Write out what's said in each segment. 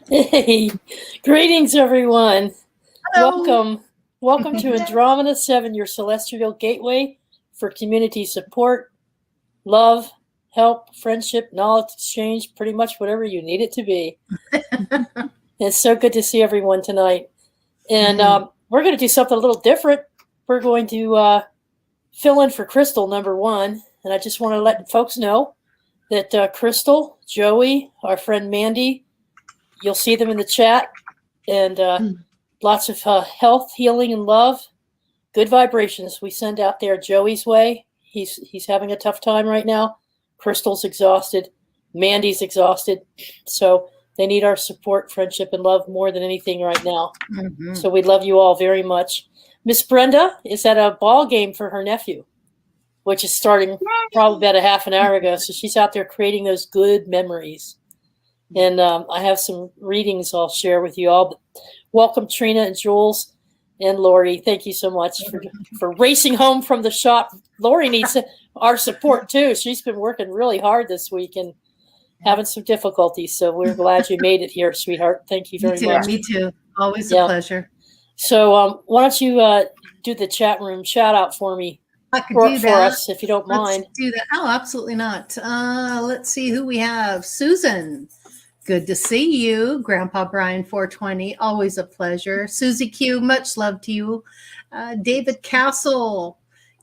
Hey, greetings, everyone. Hello. Welcome to Andromeda 7, your celestial gateway for community support, love, help, friendship, knowledge exchange, pretty much whatever you need it to be. It's so good to see everyone tonight. And we're going to do something a little different. We're going to fill in for Crystal, number one. And I just want to let folks know that Crystal, Joey, our friend Mandy, you'll see them in the chat. And lots of health, healing, and love. Good vibrations we send out there Joey's way. He's having a tough time right now. Crystal's exhausted. Mandy's exhausted. So they need our support, friendship, and love more than anything right now. Mm-hmm. So we love you all very much. Miss Brenda is at a ball game for her nephew, which is starting probably about a half an hour ago. So she's out there creating those good memories. And I have some readings I'll share with you all. But welcome, Trina and Jules and Lori. Thank you so much for racing home from the shop. Lori needs our support, too. She's been working really hard this week and having some difficulties. So we're glad you made it here, sweetheart. Thank you very much. Me too. Always a pleasure. So why don't you do the chat room shout out for me? I can do that for us, if you don't mind. Let's do that. Oh, absolutely not. Let's see who we have. Susan. Good to see you. Grandpa Brian 420, always a pleasure. Susie Q, much love to you. David Castle.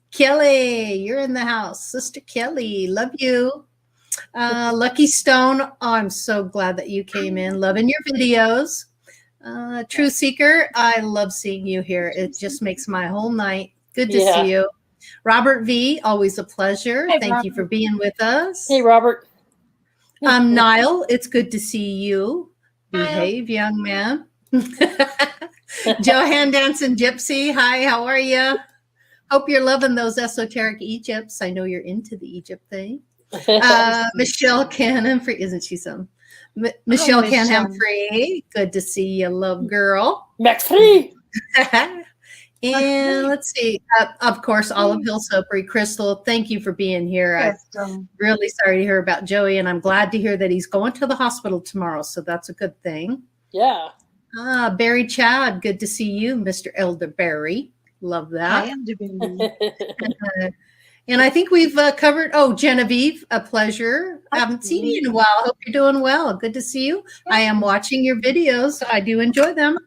Kelly, you're in the house. Sister Kelly, love you. Lucky Stone, oh, I'm so glad that you came in. Loving your videos. True Seeker, I love seeing you here. It just makes my whole night. Good to see you. Robert V, always a pleasure. Hey, Thank Robert. you for being with us. Hey, Robert. Niall, it's good to see you. Behave, young man. Johann Dancing Gypsy, hi, how are you? Hope you're loving those esoteric Egypts. I know you're into the Egypt thing. Michelle Canham Free, isn't she some? Michelle Canham Free, good to see you, love girl. Max Free. And let's see, of course, Olive Hill Soapery. Crystal, thank you for being here. I'm really sorry to hear about Joey, and I'm glad to hear that he's going to the hospital tomorrow, so that's a good thing. Yeah. Barry Chad, good to see you, Mr. Elderberry. Love that. Hi, Elderberry. And I think we've covered, Genevieve, a pleasure. I haven't seen you in a while. Hope you're doing well. Good to see you. I am watching your videos. I do enjoy them.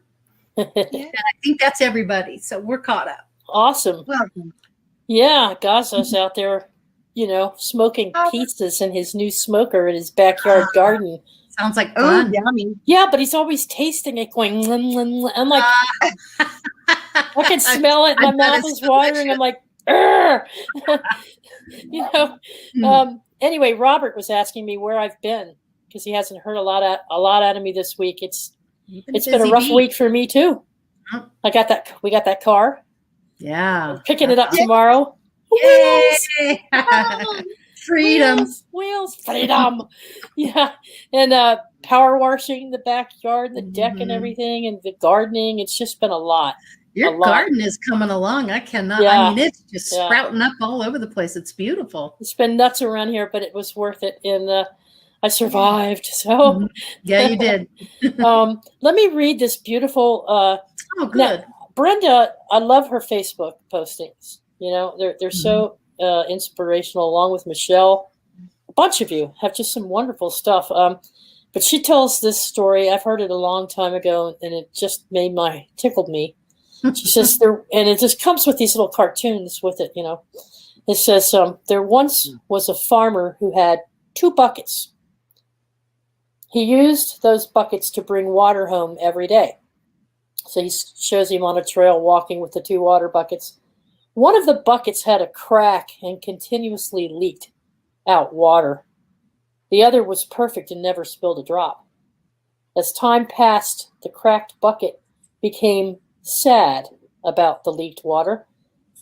And I think that's everybody. So we're caught up. Awesome. Welcome. Yeah, Gaza's out there, smoking pizzas in his new smoker in his backyard garden. Sounds like fun. Yummy. Yeah, but he's always tasting it going, I'm like, I can smell it. My mouth is watering. I'm like, anyway, Robert was asking me where I've been because he hasn't heard a lot out of me this week. It's been a rough week for me too. We got that car. Yeah. I'm picking it up tomorrow. Yay! Freedom. Wheels, freedom. Yeah. And power washing the backyard, the deck and everything, and the gardening. It's just been a lot. Your garden is coming along. I cannot. Yeah. I mean, it's just sprouting up all over the place. It's beautiful. It's been nuts around here, but it was worth it. And I survived. So yeah, you did. Let me read this beautiful. Good. Now, Brenda, I love her Facebook postings. They're so inspirational, along with Michelle. A bunch of you have just some wonderful stuff. But she tells this story. I've heard it a long time ago, and it just tickled me. She says and it just comes with these little cartoons with it. It says there once was a farmer who had 2 buckets. He used those buckets to bring water home every day. So he shows him on a trail walking with the 2 water buckets. One of the buckets had a crack and continuously leaked out water. The other was perfect and never spilled a drop. As time passed, the cracked bucket became sad about the leaked water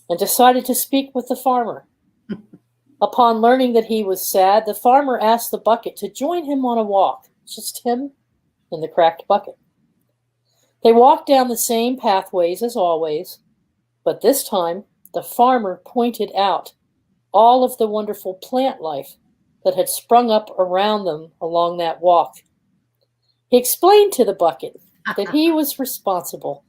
and decided to speak with the farmer. Upon learning that he was sad, the farmer asked the bucket to join him on a walk, just him and the cracked bucket. They walked down the same pathways as always, but this time the farmer pointed out all of the wonderful plant life that had sprung up around them along that walk. He explained to the bucket that he was responsible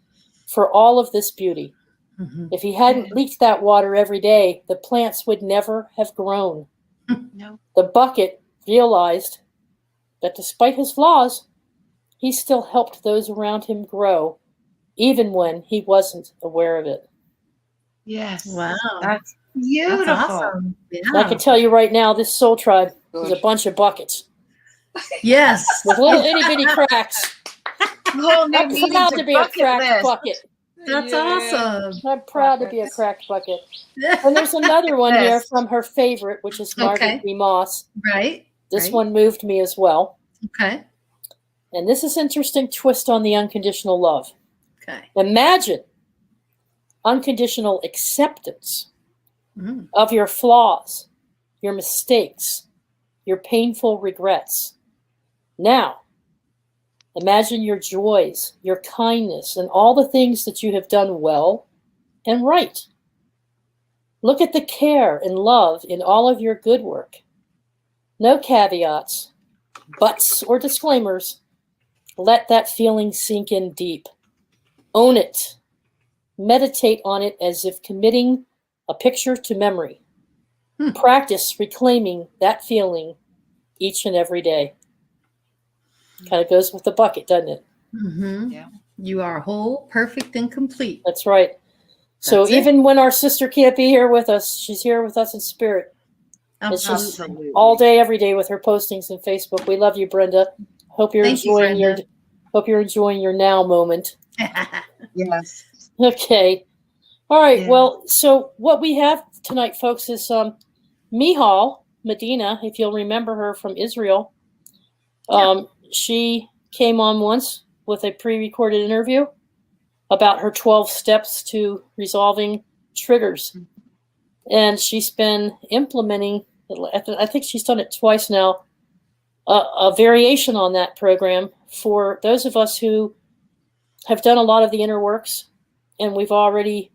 for all of this beauty. Mhm. If he hadn't leaked that water every day, the plants would never have grown. No. The bucket realized that despite his flaws, he still helped those around him grow, even when he wasn't aware of it. Yes. Wow. That's beautiful. That's awesome. Yeah. I can tell you right now, this soul tribe is a bunch of buckets Yes. with little itty bitty cracks. Whole new I'm meaning proud to be a bucket cracked list. bucket. That's Yeah. awesome. I'm proud to be a cracked bucket. And there's another one here Yes. from her favorite, which is Margaret Okay. B. Moss. Right. This Right. one moved me as well. Okay. And this is interesting twist on the unconditional love. Okay. Imagine unconditional acceptance Mm. of your flaws, your mistakes, your painful regrets. Now, imagine your joys, your kindness, and all the things that you have done well and right. Look at the care and love in all of your good work. No caveats, buts, or disclaimers. Let that feeling sink in deep. Own it. Meditate on it as if committing a picture to memory. Practice reclaiming that feeling each and every day. Kind of goes with the bucket, doesn't it? Mm-hmm. Yeah. You are whole, perfect, and complete. That's right. So That's it. even when our sister can't be here with us, she's here with us in spirit. Oh, It's just Absolutely. all day, every day with her postings on Facebook. We love you, Brenda. Hope you're Thank you, enjoying Brenda. hope you're enjoying your now moment. Yes. Okay. All right. Yeah. Well, so what we have tonight, folks, is Michall Medina, if you'll remember her from Israel. She came on once with a pre-recorded interview about her 12 steps to resolving triggers. And she's been implementing, I think she's done it twice now, a variation on that program for those of us who have done a lot of the inner works, and we've already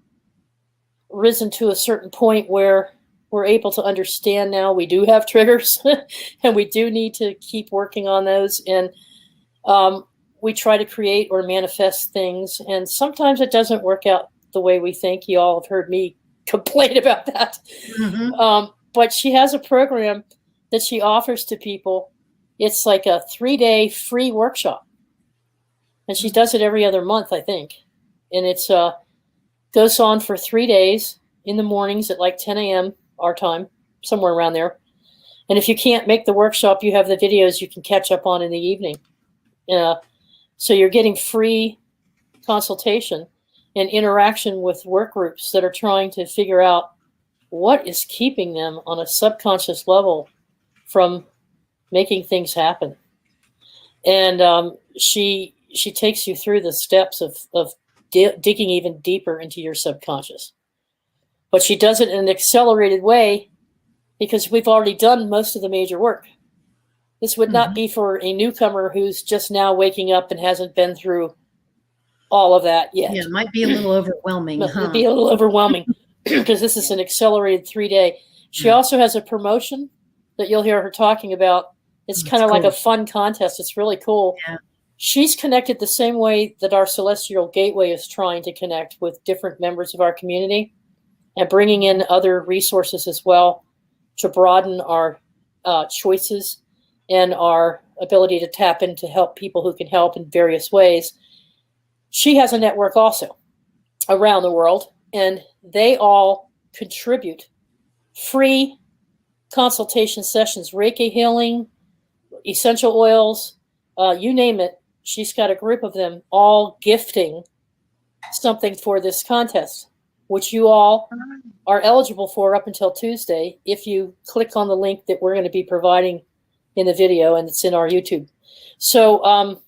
risen to a certain point where we're able to understand now we do have triggers and we do need to keep working on those. And we try to create or manifest things, and sometimes it doesn't work out the way we think. You all have heard me complain about that. Mm-hmm. But she has a program that she offers to people. It's like a 3-day free workshop, and she does it every other month, I think. And it's goes on for 3 days in the mornings at like 10 a.m. our time, somewhere around there. And if you can't make the workshop, you have the videos you can catch up on in the evening. So you're getting free consultation and interaction with work groups that are trying to figure out what is keeping them on a subconscious level from making things happen. And she takes you through the steps of digging even deeper into your subconscious. But she does it in an accelerated way because we've already done most of the major work. This would not be for a newcomer who's just now waking up and hasn't been through all of that yet. Yeah, it might be a little overwhelming. It'd be a little overwhelming because this is an accelerated 3-day. She also has a promotion that you'll hear her talking about. It's kind of like a fun contest. It's really cool. Yeah. She's connected the same way that our Celestial Gateway is trying to connect with different members of our community and bringing in other resources as well to broaden our choices and our ability to tap in to help people who can help in various ways. She has a network also around the world, and they all contribute free consultation sessions, Reiki healing, essential oils, you name it. She's got a group of them all gifting something for this contest, which you all are eligible for up until Tuesday if you click on the link that we're going to be providing in the video, and it's in our YouTube. So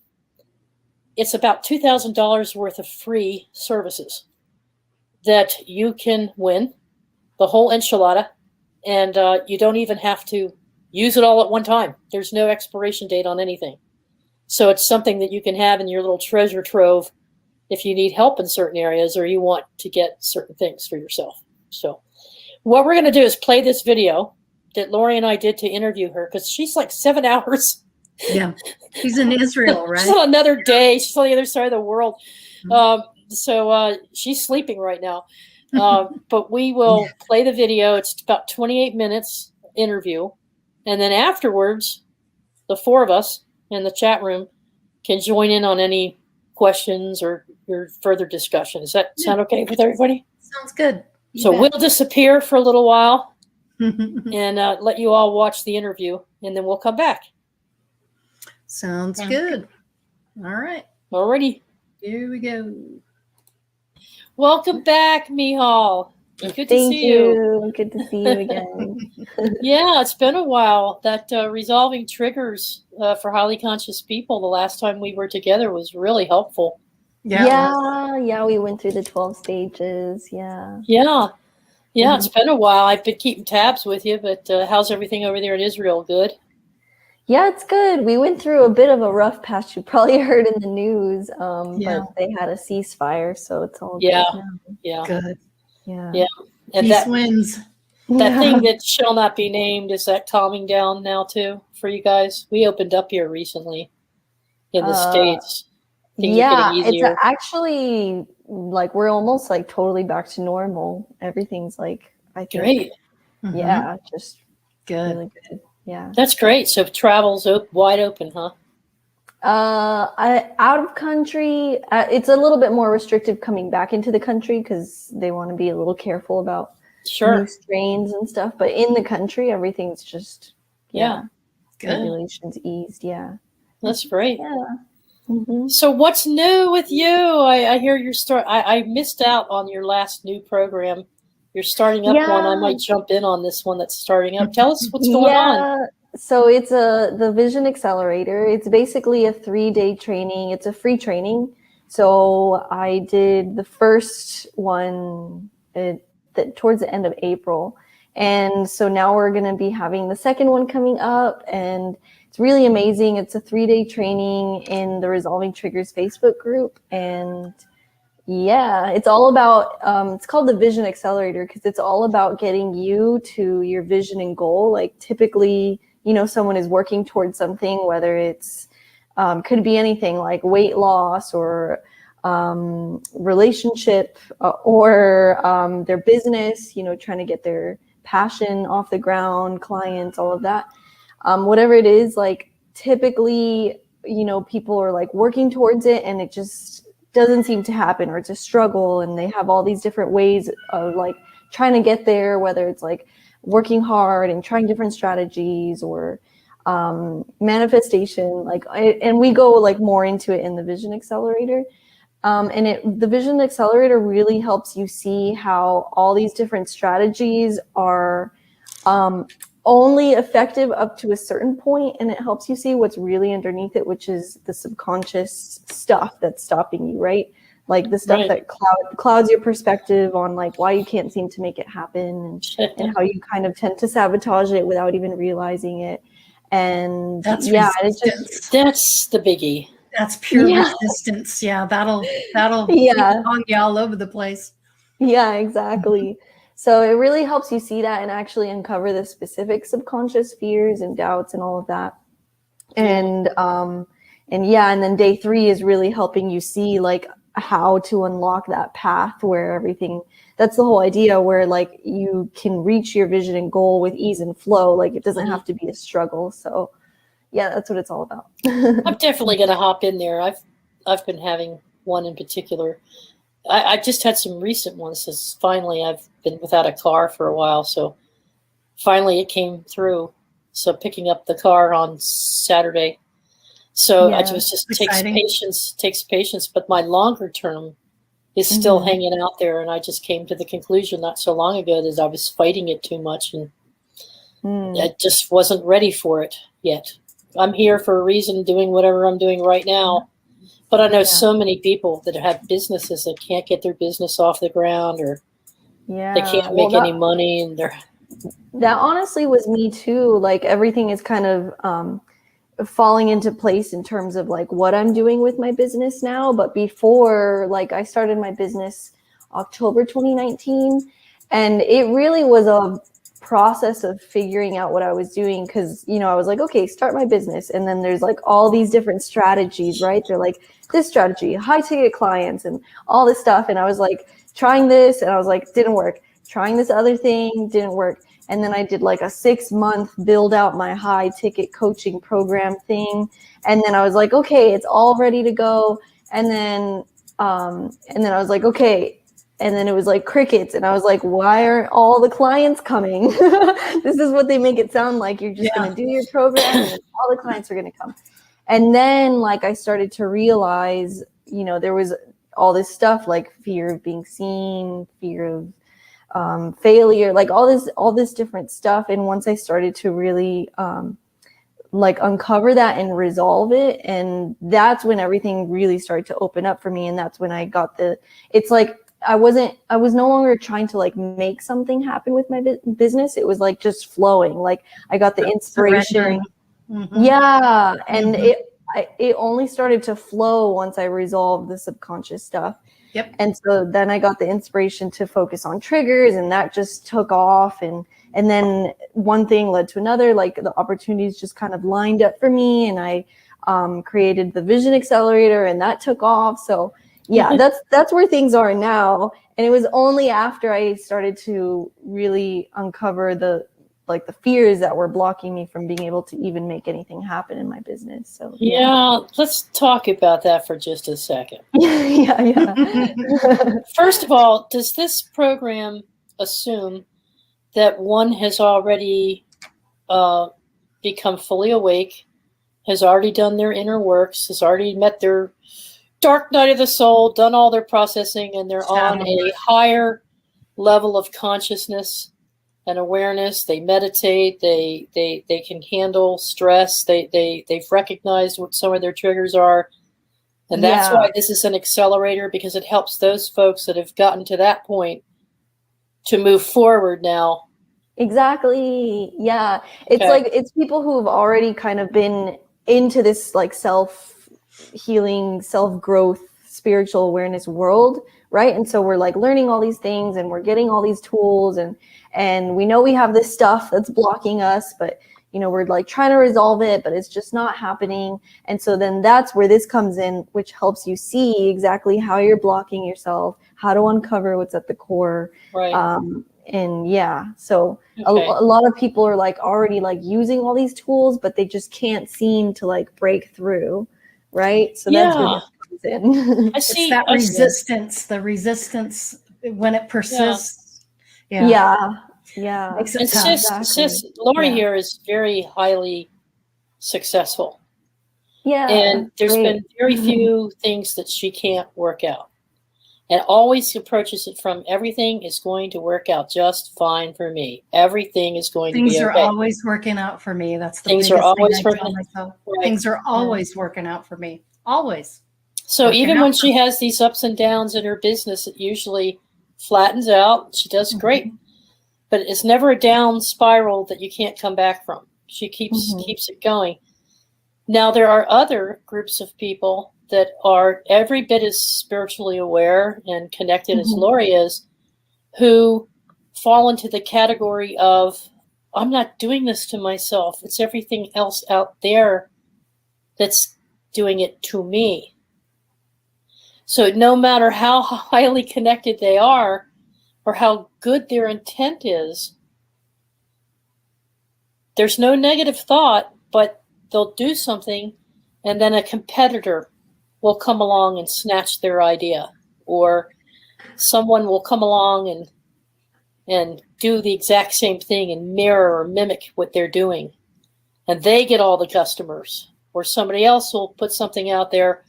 it's about $2,000 worth of free services that you can win, the whole enchilada, and you don't even have to use it all at one time. There's no expiration date on anything. So it's something that you can have in your little treasure trove if you need help in certain areas or you want to get certain things for yourself. So what we're going to do is play this video that Lori and I did to interview her, because she's like 7 hours Yeah. She's in Israel, She's right? on another day. She's on the other side of the world. So she's sleeping right now. But we will play the video. It's about 28 minutes interview. And then afterwards, the four of us in the chat room can join in on any questions or your further discussion. Does that sound okay with everybody? Sounds good. You So bet. we'll disappear for a little while and let you all watch the interview, and then we'll come back. Sounds Sounds good. All right. Alrighty. Here we go. Welcome back, Michall. Good to Thank see you. you. Good to see you again. Yeah, it's been a while. That resolving triggers for highly conscious people the last time we were together was really helpful. Yeah, we went through the 12 stages. Yeah. Yeah, it's been a while. I've been keeping tabs with you, but how's everything over there in Israel? Good? Yeah, it's good. We went through a bit of a rough patch. You probably heard in the news, but they had a ceasefire, so it's all good now. Yeah. Good. Yeah. Yeah. And Peace that wins. thing that shall not be named, is that calming down now too for you guys? We opened up here recently in the States. Things are getting it's easier. actually like we're almost like totally back to normal. Everything's like, I think, Great. yeah, just Good. really good. Yeah. That's great. So travel's wide open, huh? Out of country, it's a little bit more restrictive coming back into the country because they want to be a little careful about new strains and stuff. But in the country, everything's just Good. regulations eased. Yeah, That's great. yeah. Mm-hmm. So what's new with you? I hear you're I missed out on your last new program. You're starting up one. I might jump in on this one that's starting up. Tell us what's going on. So it's the Vision Accelerator. It's basically a 3-day training. It's a free training. So I did the first one towards the end of April. And so now we're going to be having the second one coming up. And it's really amazing. It's a 3-day training in the Resolving Triggers Facebook group. And yeah, it's all about, it's called the Vision Accelerator because it's all about getting you to your vision and goal. Like typically, someone is working towards something, whether it's, could be anything like weight loss or relationship or their business, trying to get their passion off the ground, clients, all of that. Whatever it is, like typically, people are like working towards it and it just doesn't seem to happen, or it's a struggle, and they have all these different ways of like trying to get there, whether it's like working hard and trying different strategies or manifestation, and we go like more into it in the Vision Accelerator. The Vision Accelerator really helps you see how all these different strategies are only effective up to a certain point, and it helps you see what's really underneath it, which is the subconscious stuff that's stopping you, right? Like the stuff that clouds your perspective on like why you can't seem to make it happen, and how you kind of tend to sabotage it without even realizing it. And that's that's the biggie. That's pure resistance. Yeah, that'll hog you all over the place. Yeah, exactly. So it really helps you see that and actually uncover the specific subconscious fears and doubts and all of that. And then day 3 is really helping you see like how to unlock that path where everything, that's the whole idea, where like you can reach your vision and goal with ease and flow. Like it doesn't have to be a struggle. So yeah, that's what it's all about. I'm definitely going to hop in there. I've been having one in particular. I just had some recent ones since finally I've been without a car for a while. So finally it came through. So picking up the car on Saturday. So I just takes patience, but my longer term is still hanging out there. And I just came to the conclusion not so long ago that I was fighting it too much, and I just wasn't ready for it yet. I'm here for a reason, doing whatever I'm doing right now. But I know so many people that have businesses that can't get their business off the ground, or they can't make any money, and that honestly was me too. Like everything is kind of falling into place in terms of like what I'm doing with my business now. But before, like I started my business October 2019, and it really was a process of figuring out what I was doing, because, you know, I was like, okay, start my business. And then there's like all these different strategies, right? They're like this strategy, high ticket clients and all this stuff. And I was like trying this and I was like, didn't work. Trying this other thing, didn't work. And then I did like a 6-month build out my high ticket coaching program thing. And then I was like, okay, it's all ready to go. And then I was like, okay. And then it was like crickets. And I was like, why aren't all the clients coming? This is what they make it sound like. You're just going to do your program and then all the clients are going to come. And then like I started to realize, you know, there was all this stuff like fear of being seen, fear of failure, like all this different stuff. And once I started to really like uncover that and resolve it, and that's when everything really started to open up for me. And that's when I got it's like I was no longer trying to like make something happen with my business. It was like just flowing. Like I got the inspiration. Yeah. And it only started to flow once I resolved the subconscious stuff. Yep. And so then I got the inspiration to focus on triggers, and that just took off. And then one thing led to another, like the opportunities just kind of lined up for me. And I created the Vision Accelerator, and that took off. So yeah, that's where things are now. And it was only after I started to really uncover the fears that were blocking me from being able to even make anything happen in my business. So yeah, let's talk about that for just a second. yeah. First of all, does this program assume that one has already become fully awake, has already done their inner works, has already met their dark night of the soul, done all their processing, and they're on a higher level of consciousness and awareness? They meditate, they can handle stress, they've recognized what some of their triggers are. And that's why this is an accelerator, because it helps those folks that have gotten to that point to move forward now. Exactly. Yeah. It's like, it's people who have already kind of been into this like self-healing, self-growth, spiritual awareness world, right? And so we're like learning all these things, and we're getting all these tools, and we know we have this stuff that's blocking us, but you know, we're like trying to resolve it, but it's just not happening. And so then that's where this comes in, which helps you see exactly how you're blocking yourself, how to uncover what's at the core. Right. And yeah, so a lot of people are like already like using all these tools, but they just can't seem to like break through. Right. So that's where this comes in. I see. It's that resistance, the resistance when it persists. Yeah. Makes it And tough. sis Lori here is very highly successful. Yeah. And there's been very few things that she can't work out. And always approaches it from everything is going to work out just fine for me. Everything is going to be okay. Things are always working out for me. That's the things biggest are always thing I working tell myself. right. Things are always working out for me. Always. So even when she has these ups and downs in her business, it usually flattens out. She does great. But it's never a down spiral that you can't come back from. She keeps it going. Now, there are other groups of people that are every bit as spiritually aware and connected as Lori is, who fall into the category of, I'm not doing this to myself. It's everything else out there that's doing it to me. So no matter how highly connected they are, or how good their intent is, there's no negative thought, but they'll do something, and then a competitor will come along and snatch their idea, or someone will come along and do the exact same thing and mirror or mimic what they're doing, and they get all the customers, or somebody else will put something out there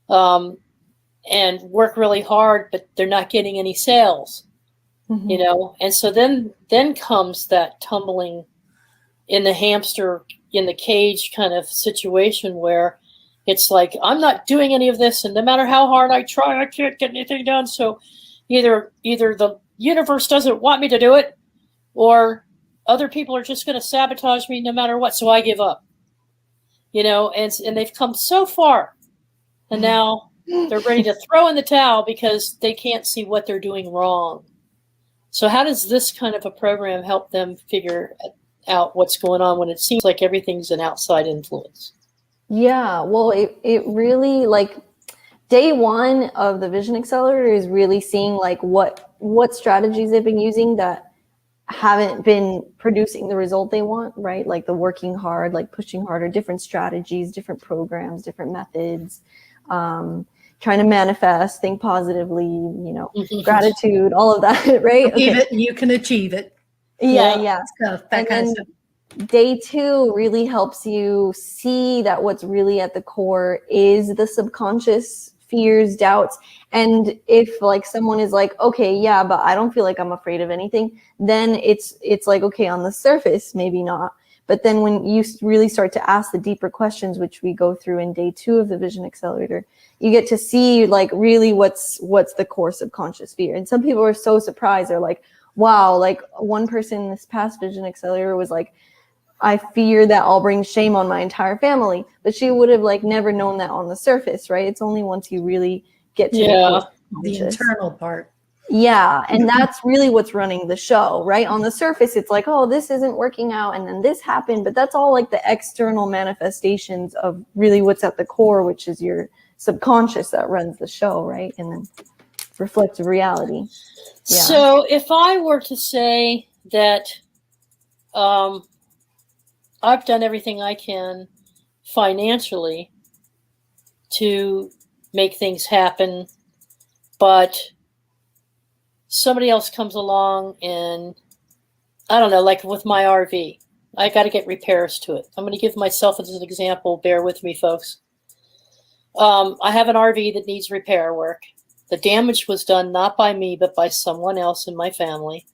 and work really hard, but they're not getting any sales. You know, and so then comes that tumbling in the hamster in the cage kind of situation where it's like, I'm not doing any of this, and no matter how hard I try, I can't get anything done. So either the universe doesn't want me to do it, or other people are just going to sabotage me no matter what. So I give up. You know, and they've come so far, and now they're ready to throw in the towel because they can't see what they're doing wrong. So how does this kind of a program help them figure out what's going on when it seems like everything's an outside influence? Yeah, well, it really, like, day one of the Vision Accelerator is really seeing like what strategies they've been using that haven't been producing the result they want, right? Like the working hard, like pushing harder, different strategies, different programs, different methods, trying to manifest, think positively, gratitude, all of that, right? Believe it, you can achieve it. Yeah. Stuff, that kind of stuff. Day two really helps you see that what's really at the core is the subconscious fears, doubts. And if like someone is like, okay, yeah, but I don't feel like I'm afraid of anything, then it's like, okay, on the surface, maybe not. But then when you really start to ask the deeper questions, which we go through in day 2 of the Vision Accelerator, you get to see like really what's the core subconscious fear. And some people are so surprised. They're like, wow, like one person in this past Vision Accelerator was like, I fear that I'll bring shame on my entire family. But she would have like never known that on the surface, right? It's only once you really get to the internal part. Yeah, and that's really what's running the show, right? On the surface, it's like, oh, this isn't working out, and then this happened, but that's all like the external manifestations of really what's at the core, which is your subconscious that runs the show, right? And then reflective reality. Yeah. So if I were to say that I've done everything I can financially to make things happen, but somebody else comes along and, I don't know, like with my RV, I got to get repairs to it. I'm going to give myself as an example. Bear with me, folks. I have an RV that needs repair work. The damage was done not by me, but by someone else in my family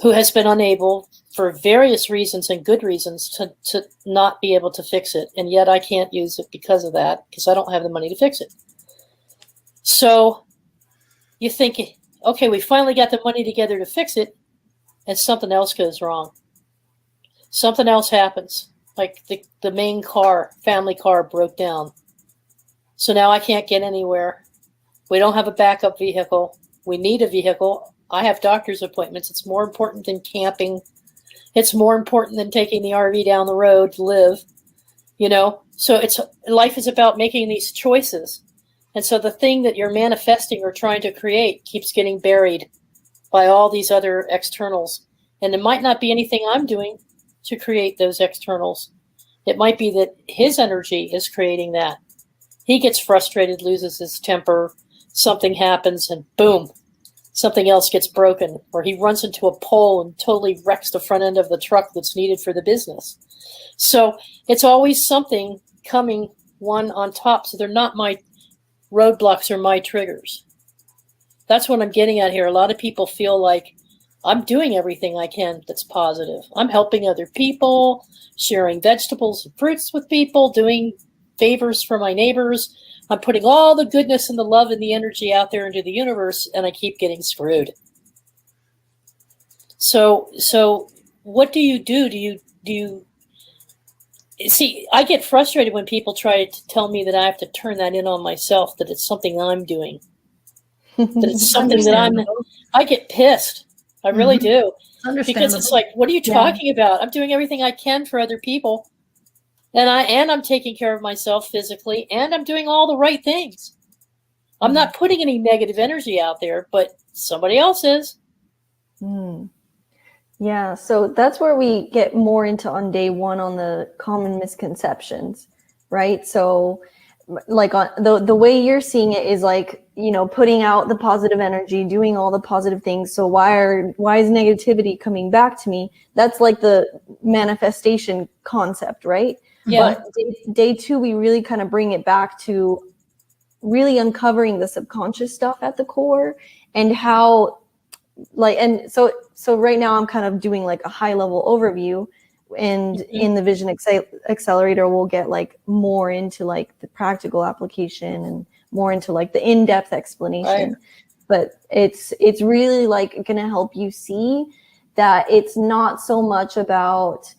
who has been unable, for various reasons and good reasons, to not be able to fix it. And yet I can't use it because of that, because I don't have the money to fix it. So you think, okay, we finally got the money together to fix it, and something else goes wrong. Something else happens. Like the main car, family car, broke down. So now I can't get anywhere. We don't have a backup vehicle. We need a vehicle. I have doctor's appointments. It's more important than camping. It's more important than taking the RV down the road to live, So life is about making these choices. And so the thing that you're manifesting or trying to create keeps getting buried by all these other externals. And it might not be anything I'm doing to create those externals. It might be that his energy is creating that. He gets frustrated, loses his temper, something happens, and boom, something else gets broken. Or he runs into a pole and totally wrecks the front end of the truck that's needed for the business. So it's always something coming one on top. So they're not my roadblocks or my triggers. That's what I'm getting at here. A lot of people feel like I'm doing everything I can that's positive. I'm helping other people, sharing vegetables and fruits with people, doing favors for my neighbors. I'm putting all the goodness and the love and the energy out there into the universe, and I keep getting screwed. So what do you do? Do you see, I get frustrated when people try to tell me that I have to turn that in on myself, that it's something I'm doing, that it's something that I get pissed. I really do. Because it's like, what are you talking about? I'm doing everything I can for other people. And I'm taking care of myself physically, and I'm doing all the right things. I'm not putting any negative energy out there, but somebody else is. Yeah, so that's where we get more into on day 1 on the common misconceptions, right? So like on the way you're seeing it is like, putting out the positive energy, doing all the positive things. So why is negativity coming back to me? That's like the manifestation concept, right? Yeah. But day 2, we really kind of bring it back to really uncovering the subconscious stuff at the core, and how so right now I'm kind of doing like a high level overview, and in the Vision Accelerator we'll get like more into like the practical application and more into like the in-depth explanation. Right. But it's really like going to help you see that it's not so much about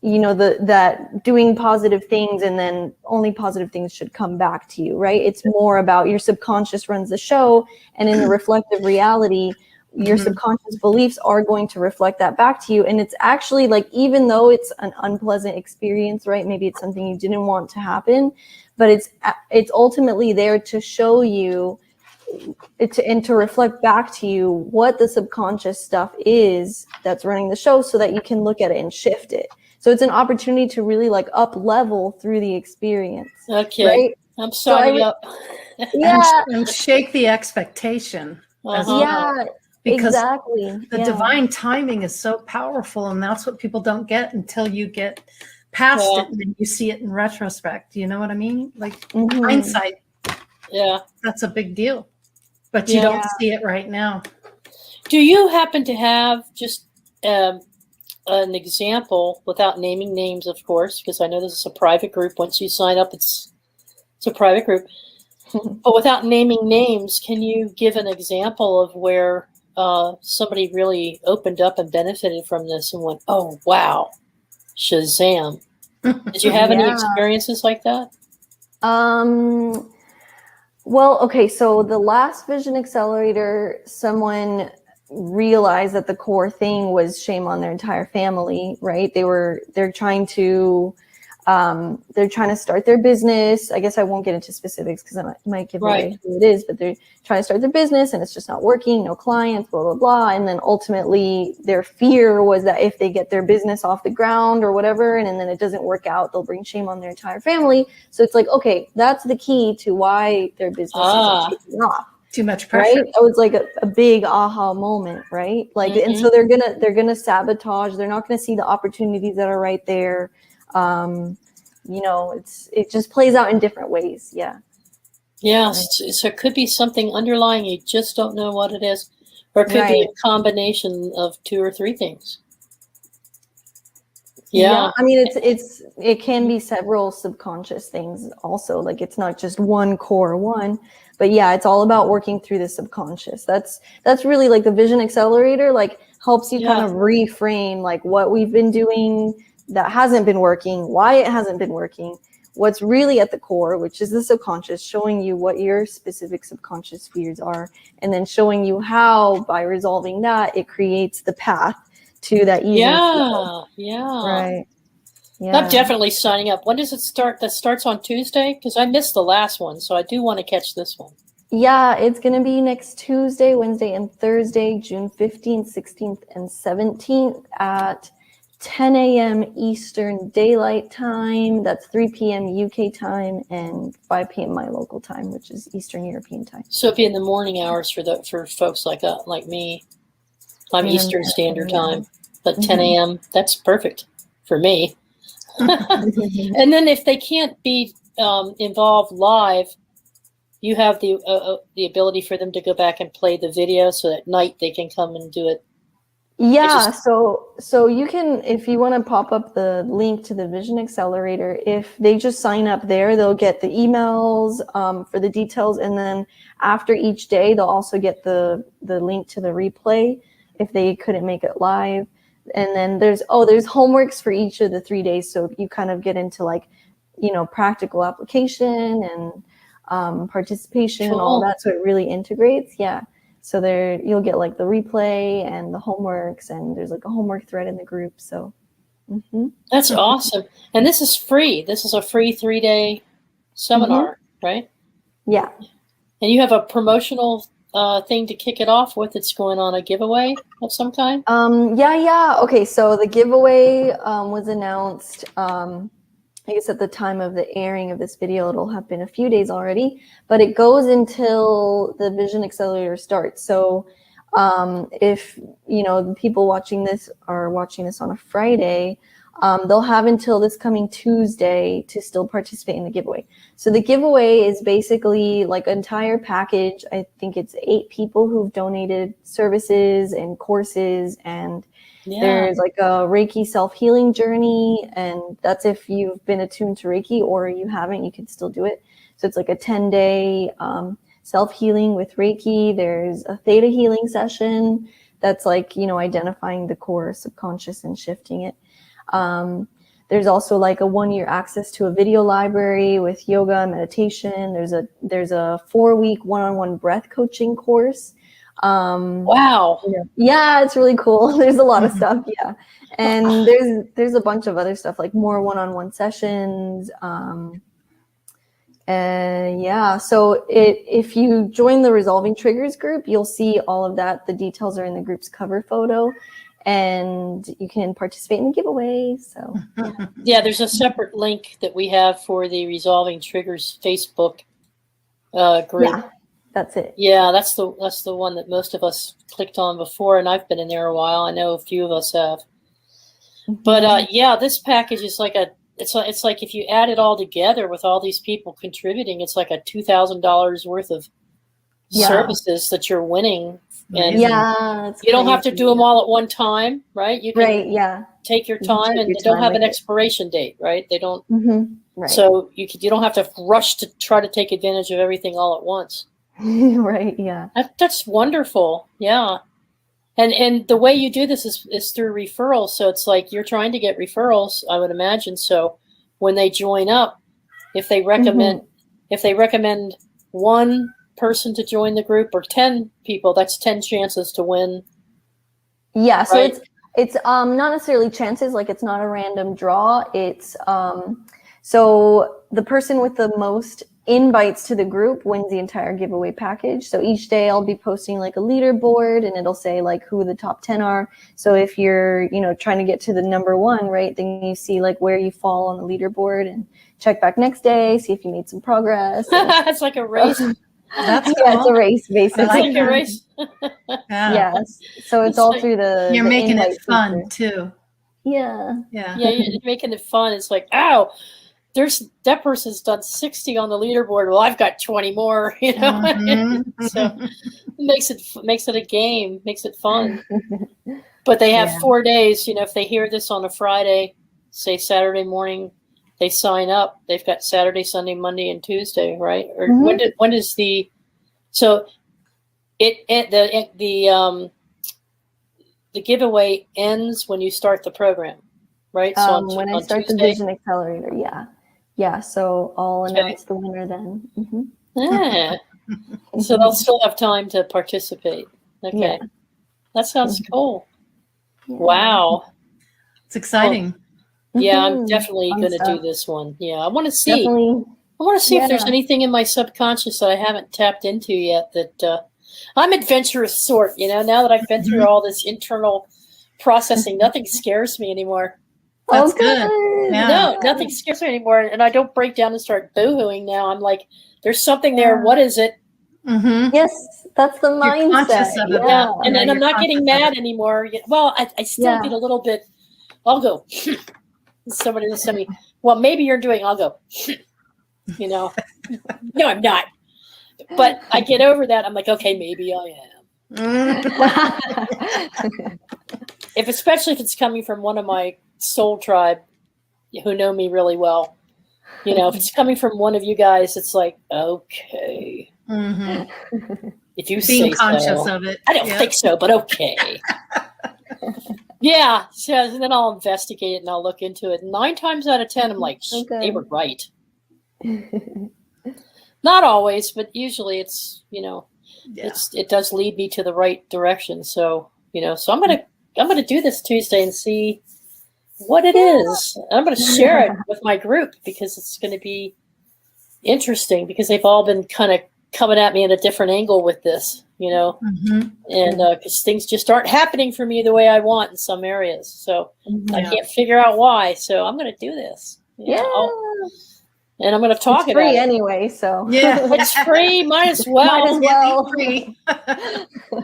you know, that doing positive things and then only positive things should come back to you, right? It's more about your subconscious runs the show, and in the reflective reality, your subconscious beliefs are going to reflect that back to you. And it's actually like, even though it's an unpleasant experience, right? Maybe it's something you didn't want to happen, but it's ultimately there to show you and to reflect back to you what the subconscious stuff is that's running the show, so that you can look at it and shift it. So it's an opportunity to really like up level through the experience. Okay. Right? I'm signing up. Yeah. And shake the expectation as well. Yeah. Because Exactly. the divine timing is so powerful, and that's what people don't get until you get past it and then you see it in retrospect. You know what I mean? Like hindsight. Yeah. That's a big deal. But you don't see it right now. Do you happen to have just an example, without naming names, of course, because I know this is a private group. Once you sign up, it's a private group. But without naming names, can you give an example of where somebody really opened up and benefited from this and went, oh, wow, Shazam. Did you have any experiences like that? Well, okay, so the last Vision Accelerator, someone realized that the core thing was shame on their entire family, right? They're trying to start their business. I guess I won't get into specifics because I might give away who it is, but they're trying to start their business and it's just not working, no clients, blah, blah, blah. And then ultimately their fear was that if they get their business off the ground or whatever, and then it doesn't work out, they'll bring shame on their entire family. So it's like, okay, that's the key to why their business isn't taking off. Too much pressure. Right? It was like a big aha moment, right? Like, and so they're gonna sabotage. They're not gonna see the opportunities that are right there. You know, it just plays out in different ways. Yeah. Yeah. So it could be something underlying. You just don't know what it is, or it could be a combination of 2 or 3 things. Yeah. I mean, it can be several subconscious things also. Like, it's not just one core one, but yeah, it's all about working through the subconscious. That's really like the Vision Accelerator, like helps you kind of reframe like what we've been doing that hasn't been working, why it hasn't been working, what's really at the core, which is the subconscious, showing you what your specific subconscious fears are, and then showing you how, by resolving that, it creates the path to that easy flow. Right. Yeah. I'm definitely signing up. When does it start? That starts on Tuesday? Because I missed the last one, so I do want to catch this one. Yeah, it's going to be next Tuesday, Wednesday, and Thursday, June 15th, 16th, and 17th at 10 a.m. Eastern Daylight Time. That's 3 p.m. UK time and 5 p.m. my local time, which is Eastern European time. So it'd be in the morning hours for folks like me. I'm Eastern Standard Time, but 10 a.m. That's perfect for me. And then if they can't be involved live, you have the ability for them to go back and play the video, so at night they can come and do it. Yeah, so you can, if you want to pop up the link to the Vision Accelerator, if they just sign up there, they'll get the emails for the details, and then after each day, they'll also get the link to the replay if they couldn't make it live. And then there's homeworks for each of the 3 days, so you kind of get into like, you know, practical application and participation and all that, so it really integrates. Yeah. So there, you'll get like the replay and the homeworks, and there's like a homework thread in the group. So that's awesome. And this is free. This is a free 3-day seminar, right? Yeah. And you have a promotional thing to kick it off with. It's going on a giveaway of some kind. Yeah. Okay. So the giveaway was announced. I guess at the time of the airing of this video, it'll have been a few days already, but it goes until the Vision Accelerator starts. So if, you know, the people watching this are watching this on a Friday, they'll have until this coming Tuesday to still participate in the giveaway. So the giveaway is basically like an entire package. I think it's 8 people who've donated services and courses, and there's like a Reiki self-healing journey, and that's if you've been attuned to Reiki, or you haven't, you can still do it. So it's like a 10-day self-healing with Reiki. There's a theta healing session that's like, you know, identifying the core subconscious and shifting it. There's also like a 1-year access to a video library with yoga and meditation. There's a 4-week one-on-one breath coaching course. Wow. Yeah, it's really cool. There's a lot of stuff. Yeah. And there's a bunch of other stuff, like more one-on-one sessions. And yeah, so if you join the Resolving Triggers group, you'll see all of that. The details are in the group's cover photo, and you can participate in the giveaway. So Yeah, there's a separate link that we have for the Resolving Triggers Facebook group. yeah, that's it. Yeah, that's the one that most of us clicked on before, and I've been in there a while. I know a few of us have. But yeah, this package is like it's like if you add it all together with all these people contributing, it's like a $2,000 worth of services that you're winning. And Yeah, you don't have to do them all at one time, right? You can Right. Yeah. take your You can time, take and your they don't time have with an it. expiration date, right? They don't. Right. So you don't have to rush to try to take advantage of everything all at once. Right. Yeah. That's wonderful. Yeah. And the way you do this is through referrals. So it's like you're trying to get referrals, I would imagine. So when they join up, if they recommend one person to join the group or 10 people, that's 10 chances to win. Yeah. So Right. it's not necessarily chances, like it's not a random draw. It's so the person with the most invites to the group wins the entire giveaway package. So each day I'll be posting like a leaderboard, and it'll say like who the top 10 are. So if you're, trying to get to the number 1, right, then you see like where you fall on the leaderboard and check back next day, see if you made some progress. It's like a race. That's Yeah, it's a cool. race basically. It's like a race. Yeah. Yes. So it's It's all like- through the You're the making it invite fun feature. too. Yeah. Yeah. Yeah, you're making it fun. It's like, ow, that person's done 60 on the leaderboard. Well, I've got 20 more, Mhm. So it makes it a game, makes it fun. But they have Yeah. 4 days. If they hear this on a Friday, say Saturday morning, they sign up. They've got Saturday, Sunday, Monday, and Tuesday, right? Or Mhm. when does the giveaway ends when you start the program, right? So When I start the Tuesday. Vision Accelerator, yeah. So I'll Okay. announce the winner then. Mhm. Yeah. So they'll still have time to participate. Okay. Yeah. That sounds cool. Yeah. Wow. It's exciting. Yeah, I'm Mhm. definitely Fun going to do stuff. this one. Yeah, I want to see. Definitely. I want to see if there's Yeah. anything in my subconscious that I haven't tapped into yet. That I'm adventurous sort. Now that I've been through all this internal processing, nothing scares me anymore. That's Oh, good. Yeah. No, nothing scares me anymore, and I don't break down and start boohooing now. I'm like, there's something there. Yeah. What is it? Mm-hmm. Yes, that's the You're mindset. conscious of it Yeah. now. And Yeah, I'm you're not getting conscious of mad it. anymore. Well, I still Yeah. get a little bit. I'll go. Somebody will send me. Well, maybe you're doing. I'll go. No, I'm not. But I get over that. I'm like, okay, maybe I am. Especially if it's coming from one of my soul tribe who know me really well. If it's coming from one of you guys, it's like, okay. Mhm. If you Being say conscious so. of it. I don't Yeah. think so, but okay. Yeah. So and then I'll investigate it and I'll look into it. 9 times out of 10, I'm like, Okay. they were right. Not always, but usually it's, Yeah. it does lead me to the right direction. So, so I'm gonna do this Tuesday and see what it is. I'm gonna share it with my group because it's gonna be interesting because they've all been kind of coming at me at a different angle with this, Mhm. and because things just aren't happening for me the way I want in some areas. So I Yeah. can't figure out why. So I'm gonna do this. Yeah. And I'm gonna talk It's about free it. anyway, so Yeah. It's free, might as well. Might as well. Free.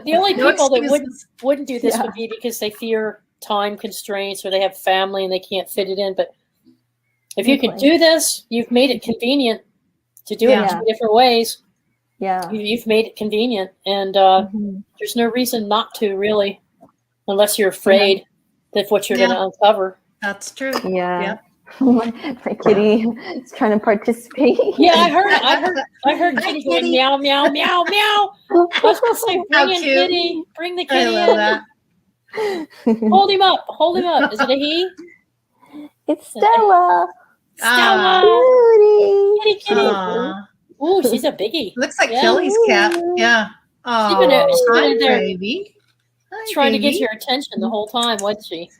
The only No people that excuses. wouldn't do this Yeah. would be because they fear time constraints or they have family and they can't fit it in. But if you Good can point. do this, you've made it convenient to do it Yeah. in 2 different ways. yeah. You've made it convenient, and Mhm. there's no reason not to, really, unless you're afraid that what you're Yeah. going to uncover. That's true. Yeah. My kitty is trying to participate. Yeah, I heard Hi, Kitty going Kitty. meow, meow, meow, meow. I was going to say, How bring in cute. Kitty, bring the I kitty love in. that. Hold him up. Is it a he? It's Stella. Stella! Beauty. Kitty, kitty. Aw. Ooh, she's a biggie. Looks like Yeah. Kelly's cat. Yeah. She's been Hi, in there baby. Hi, trying to get baby. your attention the whole time, wasn't she?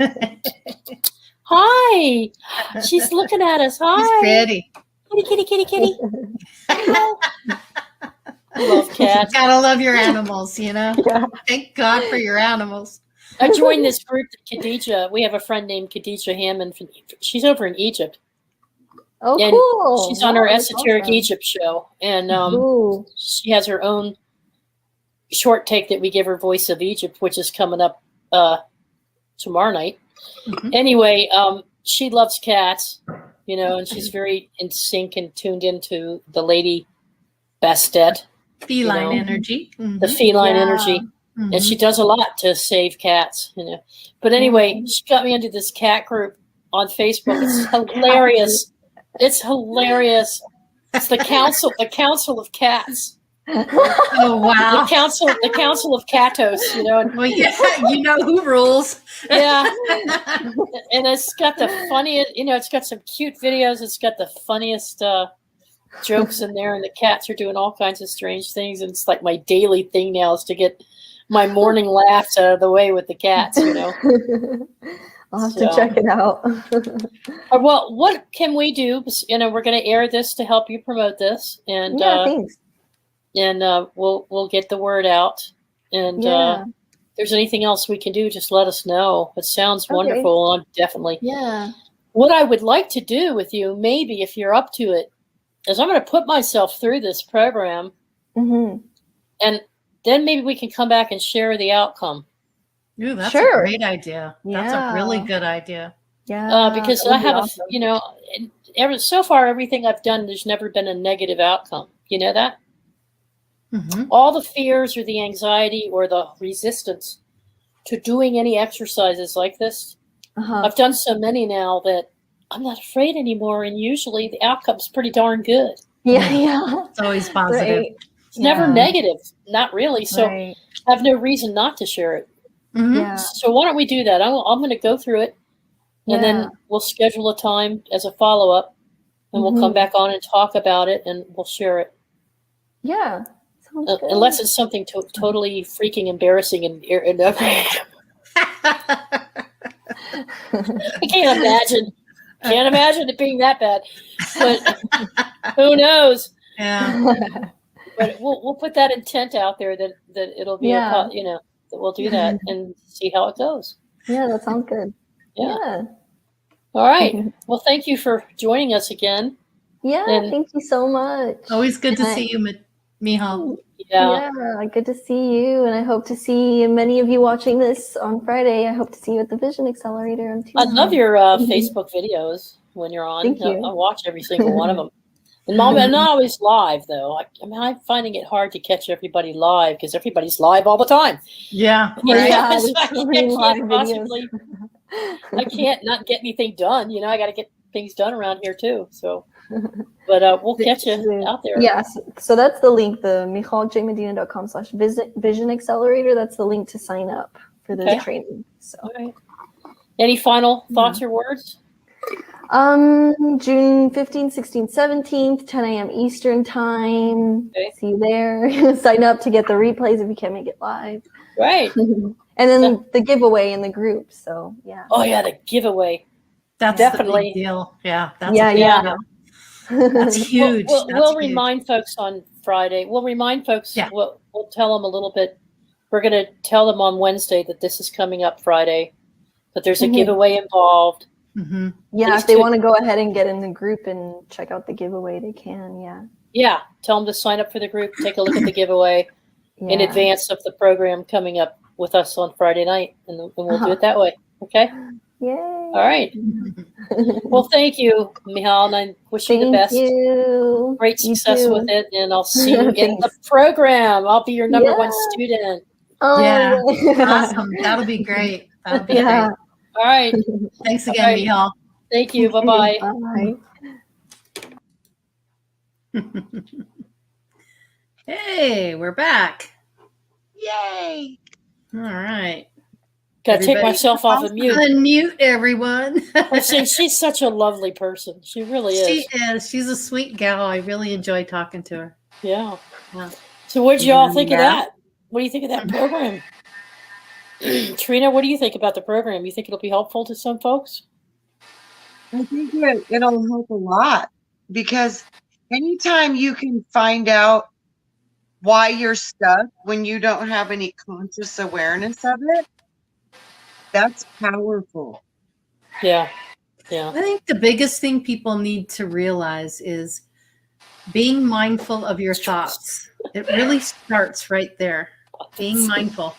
Hi. She's looking at us. Hi. She's pretty. Kitty, kitty, kitty, kitty. I love cats. Gotta love your animals, you know? Yeah. Thank God for your animals. I joined this group, Khadija. We have a friend named Khadija Hammond. She's over in Egypt. Oh, And cool. she's on her Wow, that's Esoteric awesome. Egypt show. And Ooh. she has her own short take that we give her, Voice of Egypt, which is coming up tomorrow night. Mhm. Anyway, she loves cats, you know, and she's very in sync and tuned into the Lady Bastet, Feline know, energy. the feline Yeah. energy. Mhm. And she does a lot to save cats, you know. But anyway, she got me into this cat group on Facebook. It's hilarious. It's hilarious. It's the council of cats. Oh, wow. The council of catos, you know. And, Well, yeah, you know who rules. yeah. And it's got the funniest, you know, it's got some cute videos. It's got the funniest jokes in there, and the cats are doing all kinds of strange things. And it's like my daily thing now is to get my morning laughs out of the way with the cats, you know. I'll have So- to check it out. Well, what can we do? You know, we're going to air this to help you promote this, and Yeah, thanks. we'll get the word out. And Yeah. if there's anything else we can do, just let us know. It sounds Okay. wonderful. I'm definitely. Yeah. What I would like to do with you, maybe if you're up to it, is I'm going to put myself through this program, Hmm. and then maybe we can come back and share the outcome. Ooh, that's Sure. a great idea. That's a really Yeah. good idea. Yeah. Because that would I be have awesome. you know, so far everything I've done, there's never been a negative outcome. You know that? Mhm. All the fears or the anxiety or the resistance to doing any exercises like this, Uh-huh. I've done so many now that I'm not afraid anymore, and usually the outcome's pretty darn good. Yeah, yeah. It's always positive. Right. It's never Yeah. negative, not really. So Right. I have no reason not to share it. Mhm. Yeah. So why don't we do that? I'm going to go through it, and Yeah. then we'll schedule a time as a follow-up, and we'll come Mhm. back on and talk about it, and we'll share it. Yeah. Sounds good. Unless it's something totally freaking embarrassing and I can't imagine it being that bad. But who knows? Yeah. But we'll put that intent out there that it'll be Yeah. you know, that we'll do that and see how it goes. Yeah, that sounds good. Yeah. Yeah. All right. Well, thank you for joining us again. Yeah, And- thank you so much. Always good to And see you, Michal. Yeah. Yeah, good to see you. And I hope to see many of you watching this on Friday. I hope to see you at the Vision Accelerator on Tuesday. I love your Facebook videos when you're on. Thank you. I watch every single one of them. And I'm not always live, though. I mean, I'm finding it hard to catch everybody live because everybody's live all the time. Yeah. You know, Right. Yeah, so there's so many live videos. I can't not get anything done. You know, I got to get things done around here too. So, but we'll catch you out there. Yes. So that's the link, the michaljmedina.com/vision accelerator. That's the link to sign up for the Okay. training. So All right. Any final thoughts or words? June 15th, 16th, 17th, 10 a.m. Eastern time. Okay. See you there. Sign up to get the replays if you can't make it live. Right. And then the giveaway in the group. So yeah. Oh yeah, the giveaway. That's Definitely. the big deal. Yeah. That's Yeah, a big yeah. deal. That's huge. We'll That's huge. remind folks on Friday. We'll remind folks. Yeah. We'll tell them a little bit. We're going to tell them on Wednesday that this is coming up Friday, that there's a Mhm. giveaway involved. Mhm. Yeah, Please if they do. want to go ahead and get in the group and check out the giveaway, they can. Yeah. Yeah, tell them to sign up for the group. Take a look at the giveaway in Yeah. advance of the program coming up with us on Friday night, and we'll do it that way. Okay. Yay. All right. Well, thank you, Michal, and I wish you the Thank best. you. Great You success too. with it, and I'll see you in the Thanks. program. I'll be your number one Yeah. student. Oh, Yeah. yay. Awesome. That'll be great. That'll be Yeah. All right. great. Thanks again, All right. Michal. Thank you. Bye-bye. Bye. Hey, we're back. Yay. All right. Gotta take Everybody- myself off of mute. Unmute everyone. I say she's such a lovely person. She really is. She is. She's a sweet gal. I really enjoy talking to her. Yeah. Yeah. So what did you all think of Yeah. that? What do you think of that program? Trina, what do you think about the program? You think it'll be helpful to some folks? I think it'll help a lot, because anytime you can find out why you're stuck when you don't have any conscious awareness of it, that's powerful. Yeah. Yeah. I think the biggest thing people need to realize is being mindful of your thoughts. It really starts right there. Being mindful.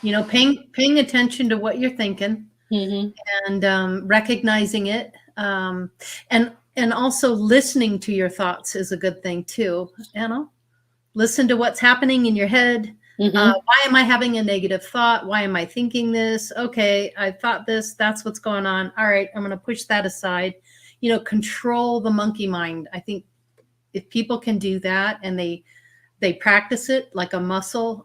You know, paying attention to what you're thinking, Mm-hmm. and recognizing it, and also listening to your thoughts is a good thing too. You know, listen to what's happening in your head. Mm-hmm. Why am I having a negative thought? Why am I thinking this? Okay, I thought this. That's what's going on. All right, I'm going to push that aside. You know, control the monkey mind. I think if people can do that and they practice it like a muscle,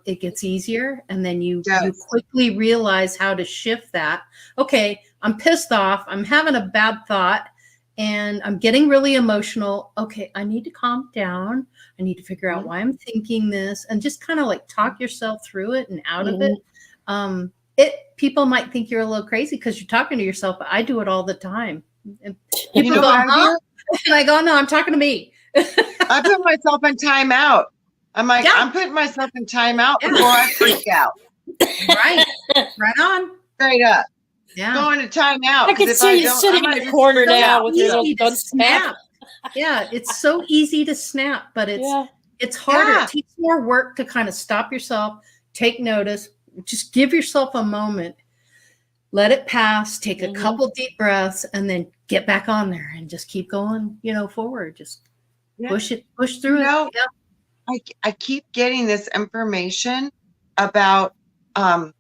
it gets easier. And then you quickly realize how to shift that. Okay, I'm pissed off. I'm having a bad thought and I'm getting really emotional. Okay, I need to calm down. I need to figure out why I'm thinking this, and just kind of like talk yourself through it and out of it. People might think you're a little crazy because you're talking to yourself, but I do it all the time. And people go, huh? And I go, no, I'm talking to me. I put myself in timeout. I'm like, Yeah. I'm putting myself in timeout before I freak out. Right. Right on. Straight up. Yeah. Going to timeout. I can see you sitting in the corner now with your little gun snap. Yeah, it's so easy to snap, but it's harder. Yeah. It takes more work to kind of stop yourself, take notice, just give yourself a moment, let it pass, take a couple deep breaths, and then get back on there and just keep going, forward. Just push through it. Yeah. I keep getting this information about how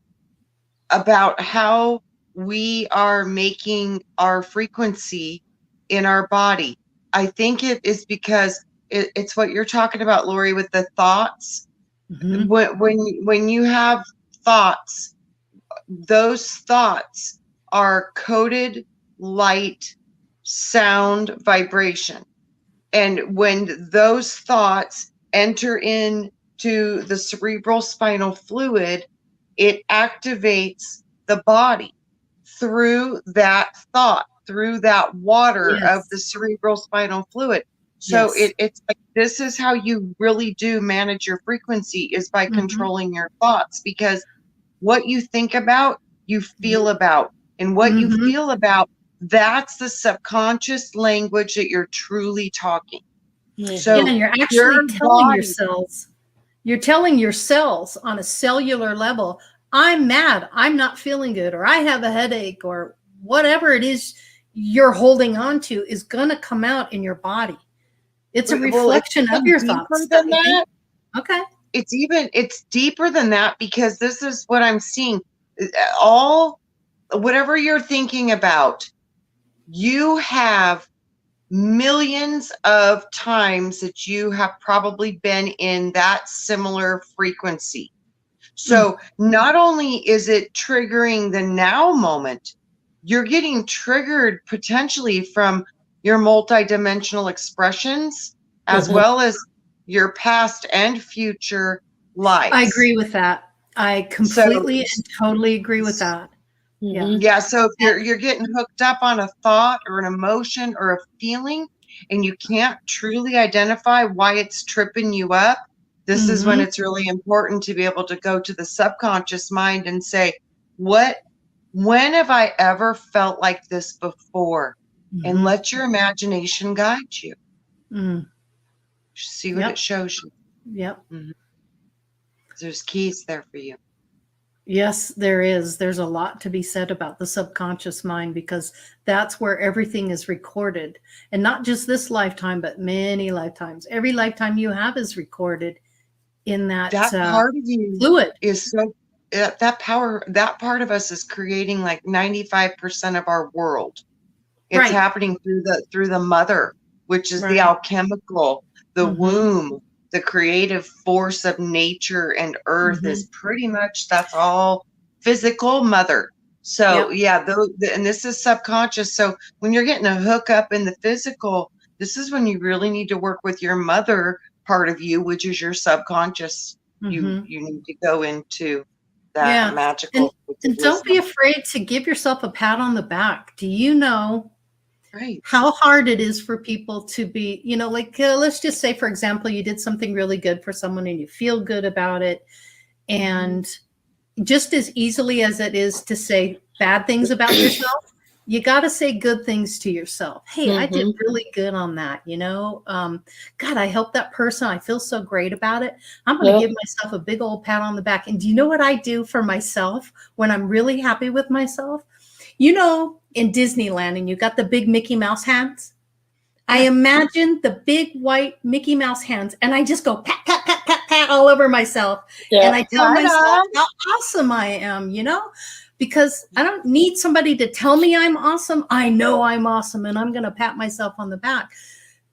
we are making our frequency in our body. I think it is because it's what you're talking about, Lori, with the thoughts. Mm-hmm. When you have thoughts, those thoughts are coded light, sound, vibration. And when those thoughts enter into the cerebral spinal fluid, it activates the body through that thought, through that water of the cerebral spinal fluid. So it's like, this is how you really do manage your frequency, is by controlling your thoughts, because what you think about, you feel about, and what you feel about, that's the subconscious language that you're truly talking. So you're actually telling yourselves, you're telling your cells on a cellular level, I'm mad, I'm not feeling good, or I have a headache, or whatever it is you're holding on to is going to come out in your body. It's a reflection of your thoughts. Than that. Okay. It's deeper than that, because this is what I'm seeing. Whatever you're thinking about, you have millions of times that you have probably been in that similar frequency. So not only is it triggering the now moment, you're getting triggered potentially from your multidimensional expressions, as well as your past and future lives. I agree with that. I completely and totally agree with that. Yeah. So if you're getting hooked up on a thought or an emotion or a feeling, and you can't truly identify why it's tripping you up, this is when it's really important to be able to go to the subconscious mind and say, when have I ever felt like this before? And let your imagination guide you. See what it shows you. Yep. There's keys there for you. Yes, there is. There's a lot to be said about the subconscious mind, because that's where everything is recorded. And not just this lifetime, but many lifetimes. Every lifetime you have is recorded in that part of you fluid. Is so that part of us is creating like 95% of our world. It's happening through the mother, which is the alchemical, the womb. The creative force of nature and earth is pretty much, that's all physical mother. So yeah, and this is subconscious. So when you're getting a hookup in the physical, this is when you really need to work with your mother part of you, which is your subconscious. You need to go into that magical. And don't be afraid to give yourself a pat on the back. Do you know how hard it is for people to be, you know, like, let's just say, for example, you did something really good for someone and you feel good about it. And just as easily as it is to say bad things about yourself, you got to say good things to yourself. Hey, I did really good on that. You know, God, I helped that person. I feel so great about it. I'm going to give myself a big old pat on the back. And do you know what I do for myself when I'm really happy with myself? You know, in Disneyland, and you got the big Mickey Mouse hands. I imagine the big white Mickey Mouse hands, and I just go pat, pat, pat, pat, pat all over myself. And I tell myself how awesome I am, you know, because I don't need somebody to tell me I'm awesome. I know I'm awesome, and I'm going to pat myself on the back.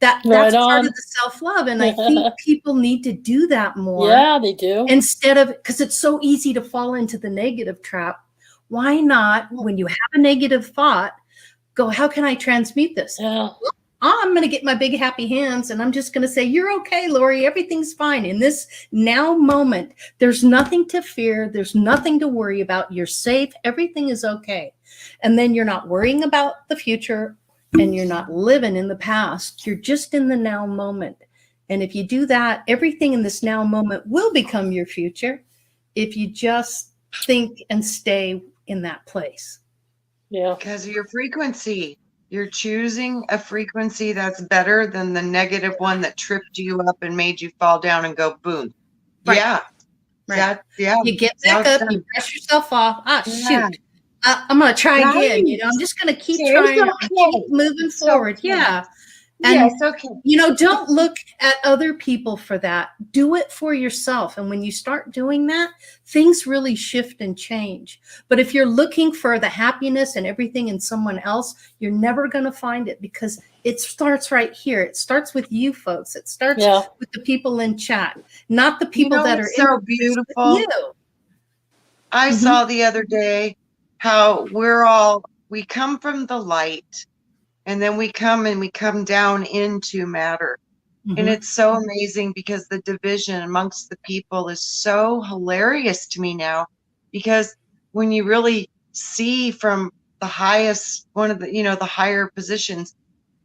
That's part of the self-love. And I think people need to do that more. Yeah, they do. Instead of, because it's so easy to fall into the negative trap. Why not, when you have a negative thought, go, how can I transmute this? Yeah. I'm going to get my big happy hands and I'm just going to say, you're okay, Lori. Everything's fine. In this now moment, there's nothing to fear. There's nothing to worry about. You're safe. Everything is okay. And then you're not worrying about the future and you're not living in the past. You're just in the now moment. And if you do that, everything in this now moment will become your future if you just think and stay in that place. Yeah. Because of your frequency. You're choosing a frequency that's better than the negative one that tripped you up and made you fall down and go boom. Right. Yeah. Right. Yeah. You get back up, you brush yourself off. Shoot. I'm going to try again. You know, I'm just going to keep trying. Keep moving forward. Yeah. And, you know, don't look at other people for that. Do it for yourself. And when you start doing that, things really shift and change. But if you're looking for the happiness and everything in someone else, you're never going to find it because it starts right here. It starts with you folks. It starts with the people in chat, not the people that are so beautiful. You. I saw the other day how we come from the light. And then we come down into matter. And it's so amazing because the division amongst the people is so hilarious to me now, because when you really see from the highest, one of the, you know, the higher positions,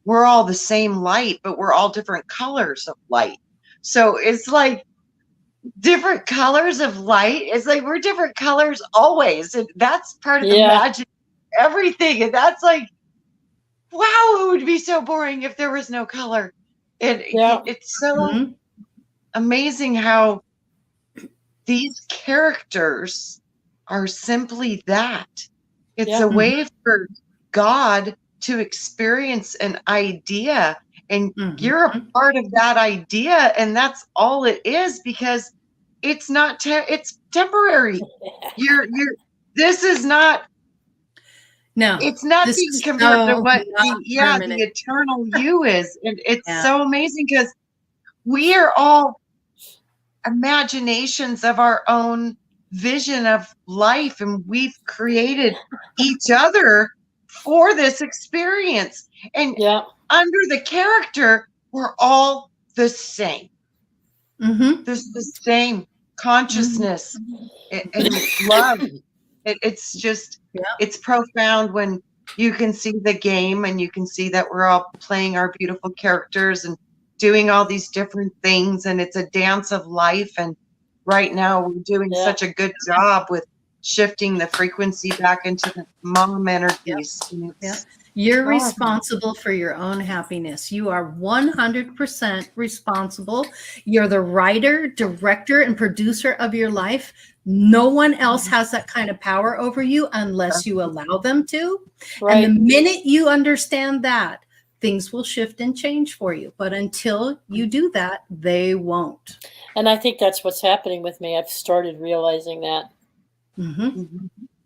we're all the same light, but we're all different colors of light. So it's like different colors of light. It's like we're different colors always. And that's part of the magic of everything. And that's like, wow, it would be so boring if there was no color. And it's so amazing how these characters are simply that. It's a way for God to experience an idea, and you're a part of that idea, and that's all it is, because it's not it's temporary. This is not. No, it's not being compared to what the eternal you is. And it's so amazing because we are all imaginations of our own vision of life, and we've created each other for this experience. And under the character, we're all the same. There's the same consciousness and love. It's just, it's profound when you can see the game and you can see that we're all playing our beautiful characters and doing all these different things. And it's a dance of life. And right now we're doing such a good job with shifting the frequency back into the mom energies. You're responsible for your own happiness. You are 100% responsible. You're the writer, director, and producer of your life. No one else has that kind of power over you unless you allow them to. And the minute you understand that, things will shift and change for you. But until you do that, they won't. And I think that's what's happening with me. I've started realizing that.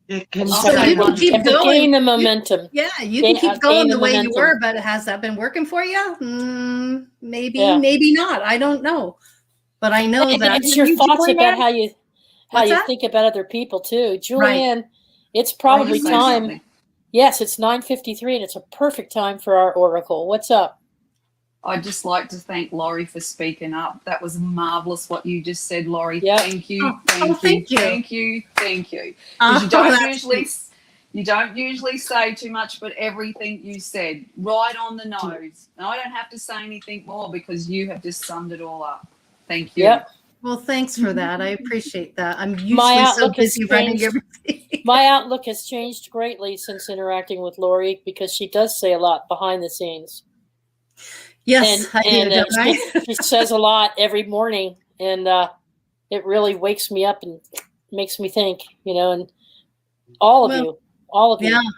It can you can keep going. Gain the momentum. You can keep going the way you were, but has that been working for you? Maybe, maybe not. I don't know. But I know that it's your thoughts about how you. how What's you that? think about other people too. Right. Julianne, it's I probably just say time. something. Yes, it's 9:53 and it's a perfect time for our oracle. What's up? I'd just like to thank Laurie for speaking up. That was marvelous what you just said, Laurie. Yep. Thank you, Oh, thank you, thank you. thank you, thank you. Oh, Because that's you don't usually say too much, but everything you said, right on the nose. And I don't have to say anything more because you have just summed it all up. Thank you. Yep. Well, thanks for that. I appreciate that. I'm My usually so outlook has busy running changed. everything. My outlook has changed greatly since interacting with Lori because she does say a lot behind the scenes. Yes, I do, don't I? she says a lot every morning, and it really wakes me up and makes me think, and all of you are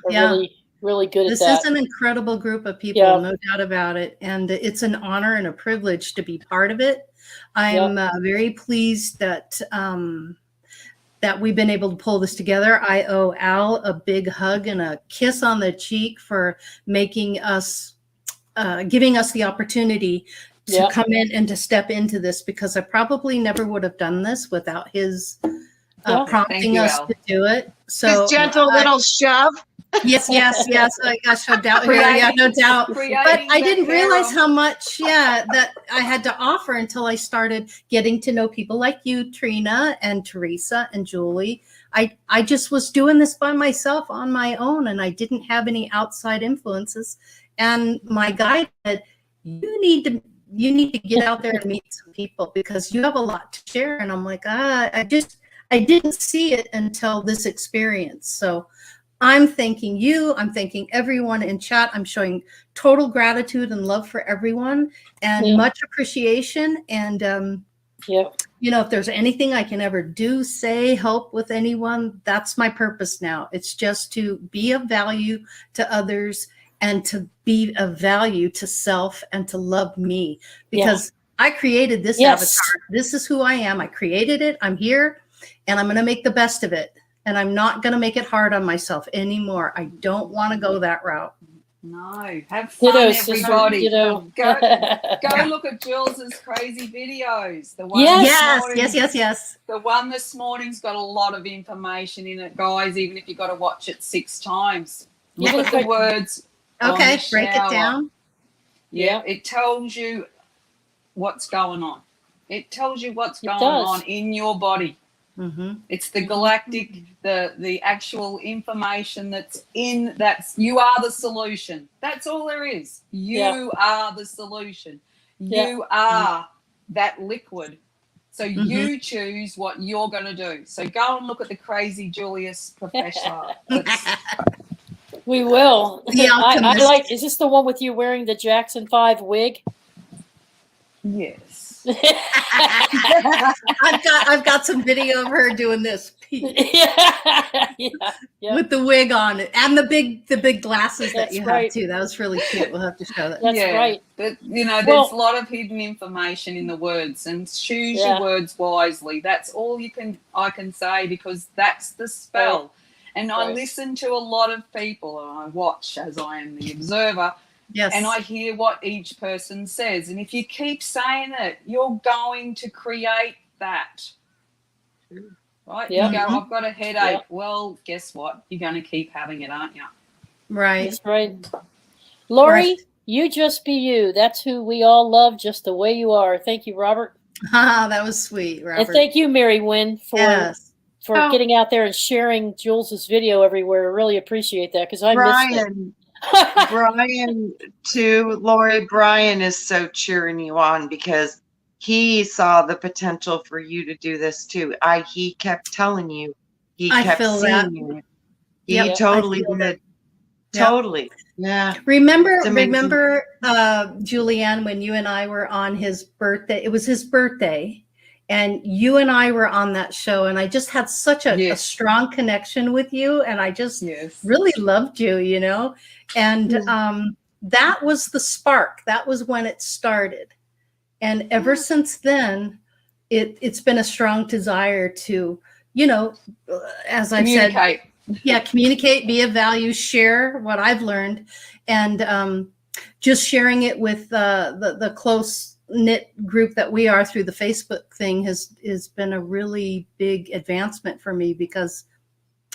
really, really good This at that. is an incredible group of people, Yeah. no doubt about it. And it's an honor and a privilege to be part of it. I'm very pleased that that we've been able to pull this together. I owe Al a big hug and a kiss on the cheek for making us, giving us the opportunity to come in and to step into this, because I probably never would have done this without his prompting you, us Al. to do it. So This gentle little shove. Yes. I got shoved out here. Yeah, no doubt. But I didn't realize how much, that I had to offer until I started getting to know people like you, Trina, and Teresa, and Julie. I just was doing this by myself on my own, and I didn't have any outside influences. And my guide said, you need to get out there and meet some people because you have a lot to share. And I'm like, I didn't see it until this experience. So I'm thanking you. I'm thanking everyone in chat. I'm showing total gratitude and love for everyone and much appreciation. And, if there's anything I can ever do, say, help with anyone, that's my purpose now. It's just to be of value to others and to be of value to self and to love me, because I created this avatar. This is who I am. I created it. I'm here and I'm going to make the best of it. And I'm not going to make it hard on myself anymore. I don't want to go that route. No, have fun, everybody. Go look at Jules's crazy videos. The one yes. The one this morning's got a lot of information in it, guys, even if you've got to watch it 6 times. Look at the words. Okay, break it down. Yeah, it tells you what's going on. It tells you what's going on in your body. Mm-hmm. It's the galactic, the actual information that's in that. You are the solution. That's all there is. You are the solution. You are that liquid. So you choose what you're going to do. So go and look at the crazy Julius Professor. We will. I like. Is this the one with you wearing the Jackson 5 wig? Yes. I've got some video of her doing this with the wig on it and the big glasses that you have too. That was really cute. We'll have to show that. That's right. But there's a lot of hidden information in the words, and choose your words wisely. That's all I can say, because that's the spell. Right. And I listen to a lot of people, and I watch as I am the observer. Yes. And I hear what each person says. And if you keep saying it, you're going to create that. Right? You go, I've got a headache. Well, guess what? You're going to keep having it, aren't you? Right. That's right. Lori, you just be you. That's who we all love, just the way you are. Thank you, Robert. That was sweet, Robert. And thank you, Mary Wynn, for getting out there and sharing Jules's video everywhere. I really appreciate that, because I missed it. Brian too, Lori. Brian is so cheering you on because he saw the potential for you to do this too. He kept telling you, he kept seeing you. He totally did. Totally. Yeah. Remember, Julianne, when you and I were on his birthday, it was his birthday, and you and I were on that show, and I just had such a strong connection with you, and I just really loved you, and that was the spark. That was when it started. And ever since then, it's been a strong desire to, as I've said, communicate, be of value, share what I've learned, and just sharing it with the close knit group that we are through the Facebook thing has been a really big advancement for me, because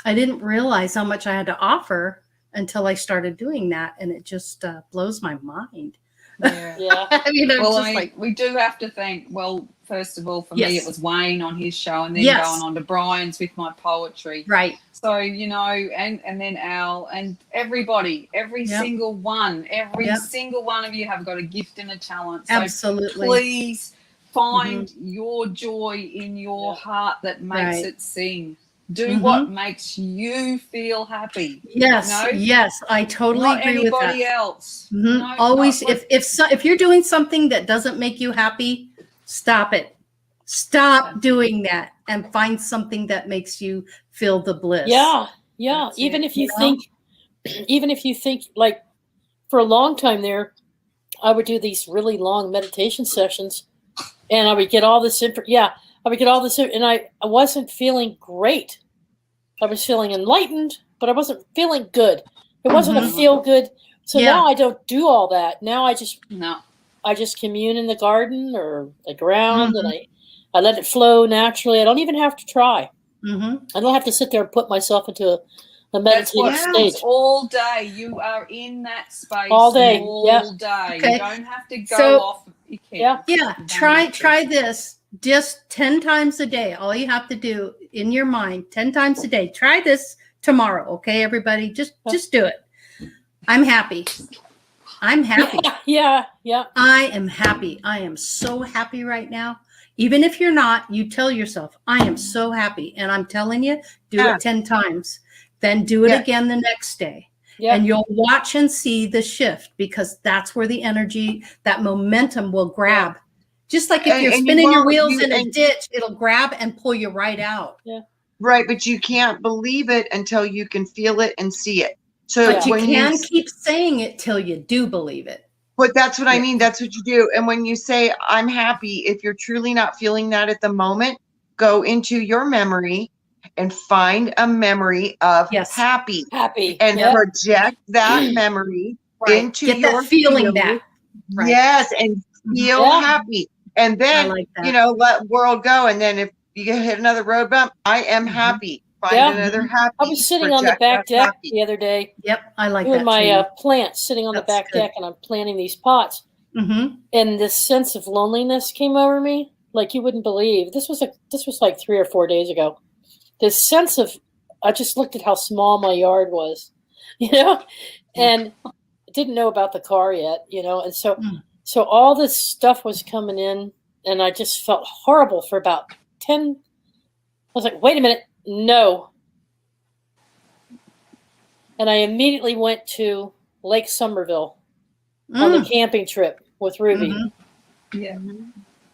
I didn't realize how much I had to offer until I started doing that. And it just blows my mind. Yeah. I mean, we do have to thank, first of all, for Yes. me, it was Wayne on his show, and then Yes. going on to Brian's with my poetry. Right. So, and then Al and everybody, every Yep. single one, Yep. single one of you have got a gift and a talent. So Absolutely. please find your joy in your heart that makes Right. it sing. Do what makes you feel happy. Yes, yes, I totally Not agree with that. anybody else. Mhm. No, Always, not if you're doing something that doesn't make you happy, stop it. Stop doing that and find something that makes you feel the bliss. Yeah, yeah. That's Even it, if you think, like, for a long time there, I would do these really long meditation sessions, and I would get all this and I wasn't feeling great. I was feeling enlightened, but I wasn't feeling good. It wasn't a feel good. So now I don't do all that. Now I just commune in the garden or the ground, and I let it flow naturally. I don't even have to try. I don't have to sit there and put myself into a meditative state. All day. You are in that space all day. All day. Okay. You don't have to go off. You can't. Yeah. Try this just 10 times a day. All you have to do in your mind 10 times a day. Try this tomorrow. Okay, everybody, just do it. I'm happy. I'm happy. Yeah. I am happy. I am so happy right now. Even if you're not, you tell yourself, I am so happy. And I'm telling you, do it 10 times. Then do it again the next day. Yeah. And you'll watch and see the shift, because that's where the energy, that momentum will grab. Just like if you're spinning your wheels in a ditch, it'll grab and pull you right out. Yeah. Right, but you can't believe it until you can feel it and see it. So But you can keep saying it till you do believe it. But that's what I mean. That's what you do. And when you say, I'm happy, if you're truly not feeling that at the moment, go into your memory and find a memory of happy. And project that memory into Get your that feeling back. Right. Yes, and feel happy. And then, let world go. And then if you hit another road bump, I am happy. Find another happy. I was sitting on the back deck the other day. Yep, I like doing that my plants, sitting on the back deck, and I'm planting these pots. And this sense of loneliness came over me, like you wouldn't believe. This was like 3 or 4 days ago. This sense of, I just looked at how small my yard was, and didn't know about the car yet, and so all this stuff was coming in, and I just felt horrible for about 10. I was like, wait a minute. No. And I immediately went to Lake Somerville on the camping trip with Ruby. Yeah.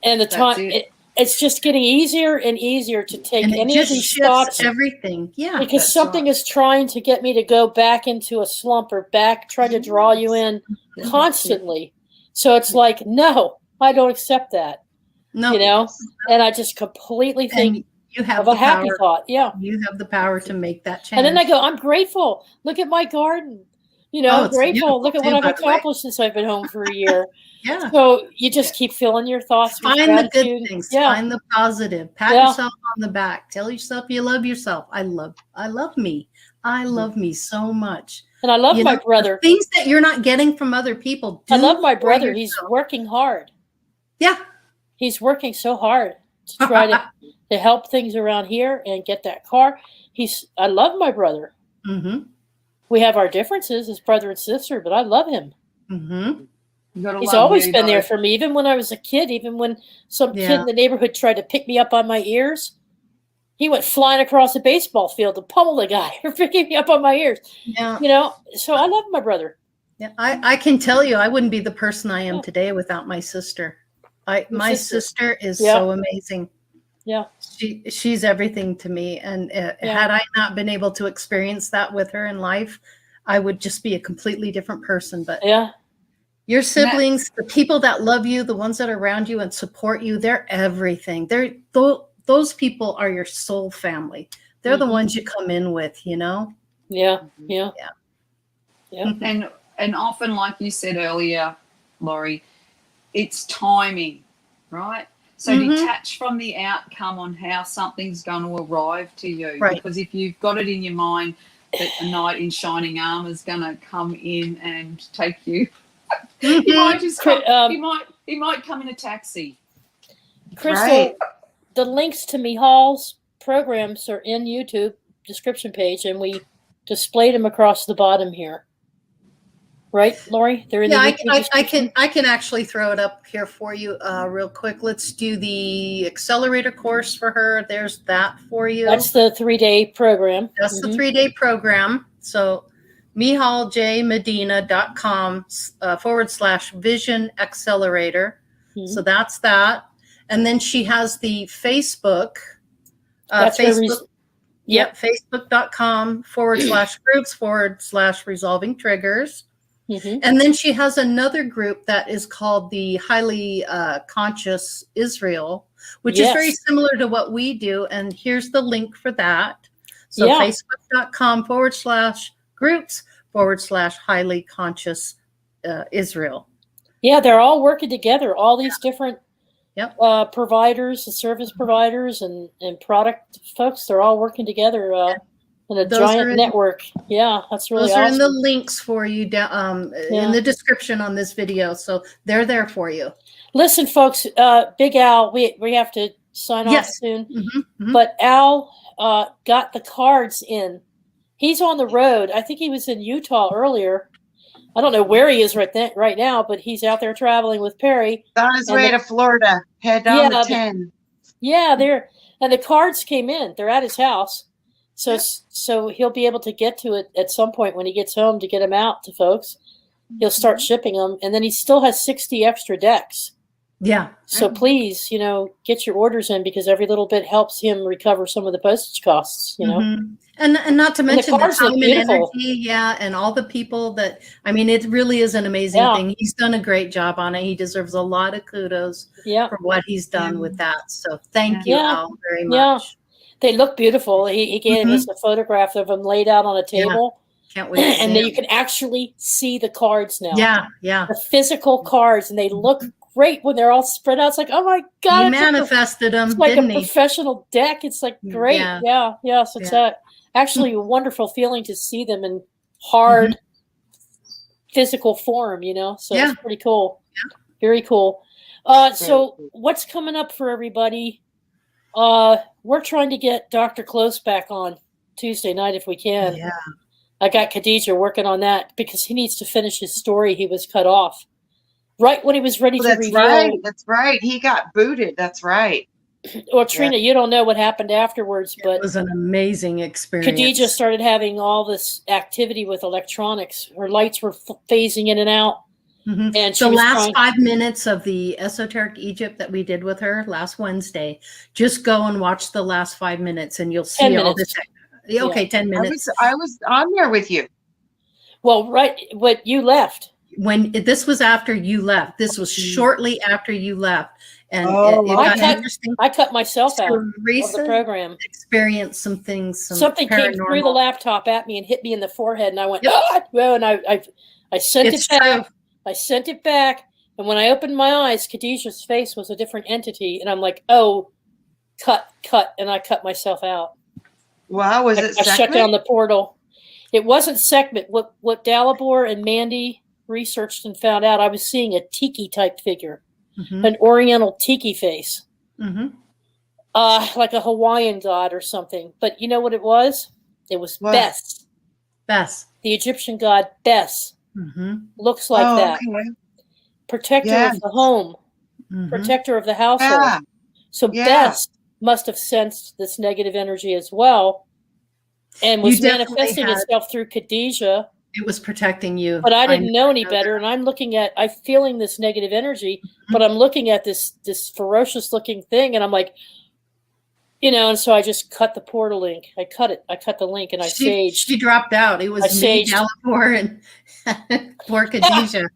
And the time, it's just getting easier and easier to take any of these thoughts. Everything. Yeah. Because something is trying to get me to go back into a slump or try to draw you in constantly. So it's like, no, I don't accept that. No. And I just completely think, you have of a happy thought. Yeah. You have the power to make that change. And then I go, I'm grateful. Look at my garden. I'm grateful. Look at what I've accomplished since I've been home for a year. Yeah. So you just keep filling your thoughts with Find gratitude. the good things. Yeah. Find the positive. Pat yourself on the back. Tell yourself you love yourself. I love me. I love me so much. And I love my brother. Things that you're not getting from other people. I love my brother. He's working hard. Yeah. He's working so hard to try to help things around here and get that car. I love my brother. We have our differences as brother and sister, but I love him. He's always been there for me, even when I was a kid, even when some kid in the neighborhood tried to pick me up on my ears. He went flying across the baseball field to pummel the guy for picking me up on my ears. Yeah. So I love my brother. Yeah, I can tell you, I wouldn't be the person I am today without my sister. My sister is so amazing. Yeah. She's everything to me. And had I not been able to experience that with her in life, I would just be a completely different person. But your siblings, the people that love you, the ones that are around you and support you, they're everything. Those people are your soul family. They're the ones you come in with, Yeah. And often, like you said earlier, Laurie, it's timing, right? So detach from the outcome on how something's going to arrive to you. Right. Because if you've got it in your mind that a knight in shining armor is going to come in and take you, he might just come, he might come in a taxi. Crystal, the links to Michalls programs are in YouTube description page, and we displayed them across the bottom here. Right, Lori? They're in the YouTube I can actually throw it up here for you real quick. Let's do the accelerator course for her. There's that for you. That's the 3-day program. That's the 3-day program. So MichalljMedina.com /Vision Accelerator. So that's that. And then she has the Facebook. Facebook.com /groups /resolving triggers. And then she has another group that is called the Highly Conscious Israel, which is very similar to what we do. And here's the link for that. So Facebook.com /groups /Highly Conscious Israel. Yeah, they're all working together. All these different providers, the service providers and product folks, they're all working together in a giant network. Yeah, that's really awesome. Those are in the links for you down in the description on this video. So they're there for you. Listen, folks, Big Al, we have to sign off soon. But Al got the cards in. He's on the road. I think he was in Utah earlier. I don't know where he is right now, but he's out there traveling with Perry. On his way to Florida. Head down the 10. And the cards came in. They're at his house. So he'll be able to get to it at some point when he gets home to get them out to folks. He'll start shipping them. And then he still has 60 extra decks. Yeah. So please, get your orders in, because every little bit helps him recover some of the postage costs, And not to mention the cards time look and beautiful. energy, and all the people that, it really is an amazing thing. He's done a great job on it. He deserves a lot of kudos for what he's done with that. So thank you, Al, very much. Yeah. They look beautiful. He gave us a photograph of them laid out on a table. Can't wait. And then you can actually see the cards now. Yeah. The physical cards, and they look great when they're all spread out. It's like, oh my God. He manifested them, it's like didn't a he? professional deck. It's like great. Yeah. So it's actually a wonderful feeling to see them in hard physical form, So it's pretty cool. Yeah. Very cool. So what's coming up for everybody? We're trying to get Dr. Close back on Tuesday night if we can. Yeah. I got Khadijah working on that because he needs to finish his story. He was cut off right when he was ready to reveal. That's right. He got booted. That's right. Well, Trina, you don't know what happened afterwards, but it was an amazing experience. Khadijah started having all this activity with electronics. Her lights were phasing in and out. And the last 5 minutes of the Esoteric Egypt that we did with her last Wednesday, just go and watch the last 5 minutes and you'll see all this. Okay, 10 minutes. I was on there with you. Well, when you left. When this was after you left. This was shortly after you left. And it got interesting. I cut myself out of the program. Experienced some things. Something came through the laptop at me and hit me in the forehead, and I went, well, and I sent it back. I sent it back, and when I opened my eyes, Khadijah's face was a different entity, and I'm like, oh, cut, and I cut myself out. Wow, I shut down the portal. It wasn't segment. What Dalibor and Mandy researched and found out, I was seeing a tiki type figure, an Oriental tiki face, like a Hawaiian god or something. But you know what it was? It was Bes. Bes, the Egyptian god Bes. Looks like that. Okay. Protector of the home, protector of the household. Yeah. So Bes must have sensed this negative energy as well, and was manifesting itself through Khadijah. It was protecting you. But I didn't know any better, and I'm feeling this negative energy, but I'm looking at this ferocious looking thing, and I'm like, and so I just cut the portal link. I cut the link, and I saged. She dropped out. It was me, Dalibor, and poor Khadijah.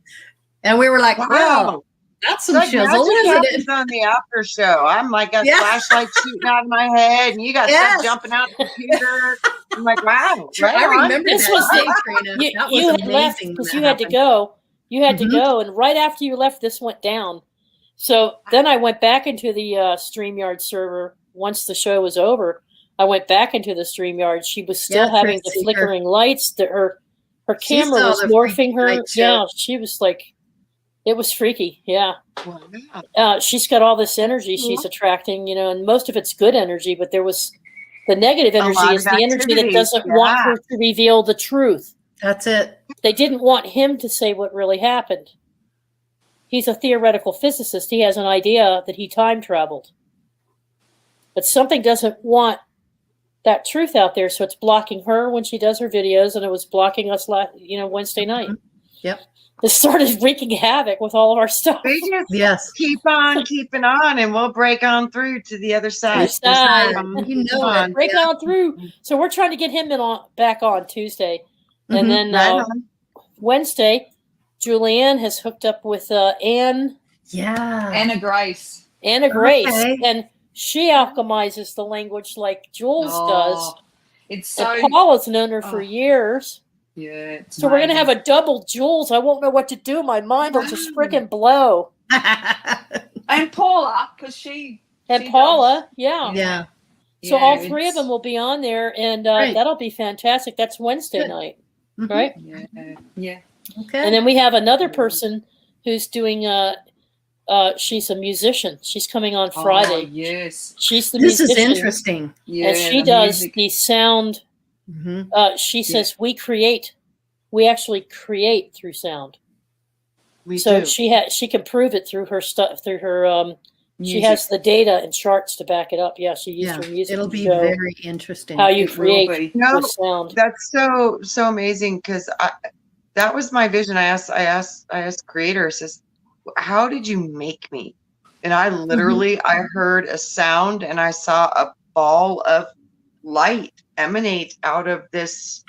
And we were like, wow, that's some shizzle, isn't it? On the after show. I'm like, got flashlight shooting out of my head, and you got stuff jumping out the computer. I'm like, wow. I remember this was Trina. You had left because you had to go. You had to go, and right after you left, this went down. So then I went back into the StreamYard server once the show was over. I went back into the StreamYard. She was still having the flickering lights. Her camera was morphing her. Yeah, she was like, it was freaky. Yeah. Wow. She's got all this energy she's attracting, you know, and most of it's good energy, but there was the negative energy is the energy that doesn't want her to reveal the truth. That's it. They didn't want him to say what really happened. He's a theoretical physicist. He has an idea that he time traveled. But something doesn't want that truth out there, so it's blocking her when she does her videos, and it was blocking us Wednesday night. Yep. It started wreaking havoc with all of our stuff. We just keep on keeping on, and we'll break on through to the other side. You know it. Break on through. So we're trying to get him back on Tuesday. And then Wednesday, Julianne has hooked up with Anne. Yeah. Anna Grace. Anna Grace. Okay. And she alchemizes the language like Jules does. It's so. And Paula's known her for years. Yeah. So we're going to have a double Jules. I won't know what to do. My mind will just freaking blow. And Paula, because she. And Paula, does, yeah. So all three of them will be on there, and that'll be fantastic. That's Wednesday night, right? Yeah. Okay. And then we have another person who's doing. She's a musician. She's coming on Friday. Yes. She's the musician. This is interesting. Yeah. And she does the sound. She says we actually create through sound. We so do. She can prove it through her stuff, through her she has the data and charts to back it up. Yeah, she used her music. It'll be very interesting. How you create with sound. That's so amazing, because that was my vision. I asked Creator, says, how did you make me? And I literally I heard a sound and I saw a ball of light emanate out of this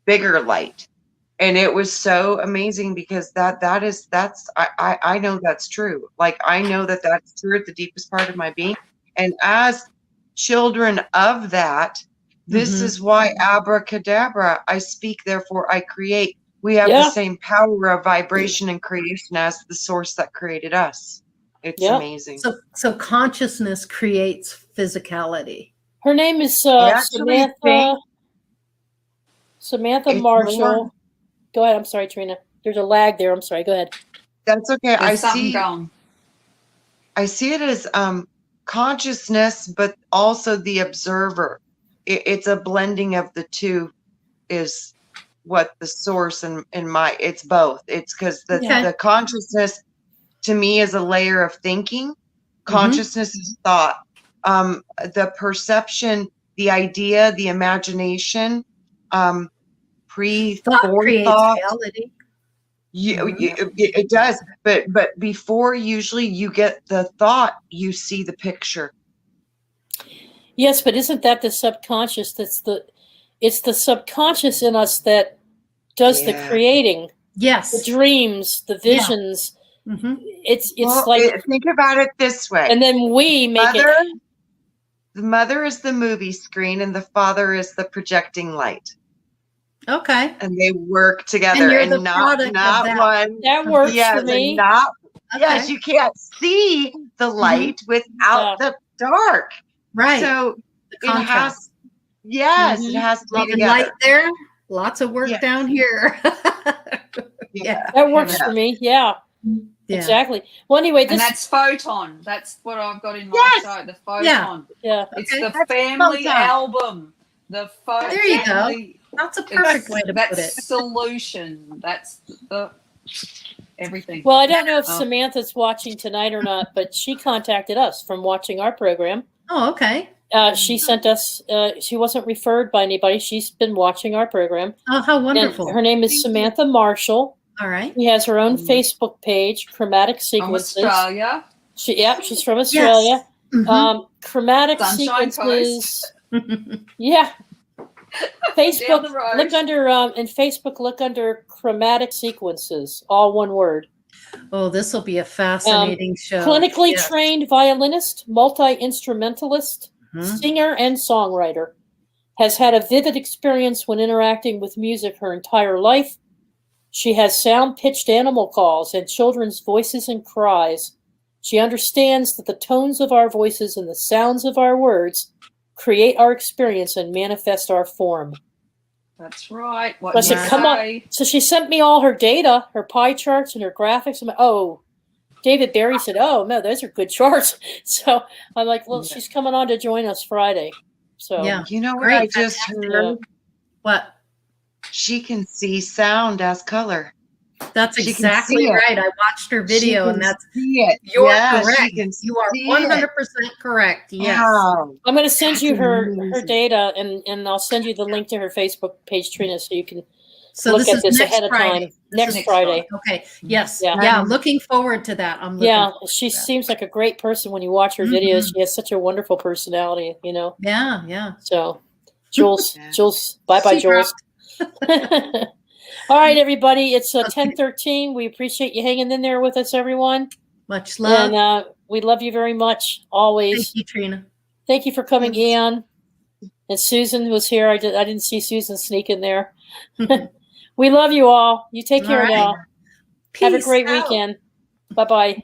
bigger light. And it was so amazing, because I know that's true. Like, I know that that's true at the deepest part of my being. And as children of that, this is why abracadabra, I speak, therefore I create. We have the same power of vibration and creation as the source that created us. It's amazing. So consciousness creates physicality. Her name is Samantha Marshall. Go ahead. I'm sorry, Trina. There's a lag there. I'm sorry. Go ahead. That's okay. I see it as consciousness, but also the observer. It's a blending of the two is what the source and it's both. It's because the consciousness to me is a layer of thinking. Consciousness is thought. The perception, the idea, the imagination, forethought. It does, but before usually you get the thought, you see the picture. Yes, but isn't that the subconscious? It's the subconscious in us that does the creating. Yes, the dreams, the visions. It's like, think about it this way, and then we make it. The mother is the movie screen, and the father is the projecting light. Okay. And they work together, and not one. That works for me. Yes, you can't see the light without the dark. Right. So it has. Yes, it has to be together. Light there. Lots of work down here. That works for me. Yeah. Exactly. Well, anyway, and that's photon. That's what I've got in my show. The photon. Yeah. It's the family album. The photon. There you go. That's a perfect way to put it. That's solution. That's the everything. Well, I don't know if Samantha's watching tonight or not, but she contacted us from watching our program. Oh, okay. She sent us. She wasn't referred by anybody. She's been watching our program. Oh, how wonderful! And her name is Samantha Marshall. All right. She has her own Facebook page, Chromatic Sequences. From Australia. She's from Australia. Yes. Chromatic Sequences. Yeah. Facebook. Look under in Facebook. Look under Chromatic Sequences. All one word. Oh, this will be a fascinating show. Clinically trained violinist, multi-instrumentalist, singer, and songwriter. Has had a vivid experience when interacting with music her entire life. She has sound-pitched animal calls and children's voices and cries. She understands that the tones of our voices and the sounds of our words create our experience and manifest our form. That's right. What So I you said, come on. say. So she sent me all her data, her pie charts and her graphics. I'm like, oh, David Barry said, oh, no, those are good charts. So I'm like, well, she's coming on to join us Friday. So Yeah. You know what Great, I just fantastic. heard? What? She can see sound as color. That's She can exactly see it. right. I watched her video, She and can that's see it. you're Yeah, she correct. can You are see 100% it. correct. Yes. Wow. I'm going to send That's you her amazing. data, and I'll send you the link to her Facebook page, Trina, so you can So look this at is this next ahead of Friday. time. Next next Friday. Okay. Yes. Yeah. Yeah. Looking forward to that. I'm looking. Yeah, forward she to that. seems like a great person when you watch her videos. She has such a wonderful personality, you know. Yeah. Yeah. So, Jules, Yeah. bye, She Jules. All right, everybody. It's Okay. 10:13. We appreciate you hanging in there with us, everyone. Much love. And we love you very much, always. Thank you, Trina. Thank you for coming, Thanks. Ian. And Susan was here. I didn't see Susan sneak in there. We love you all. You take All care right. now. Have a Peace great out. weekend. Bye-bye.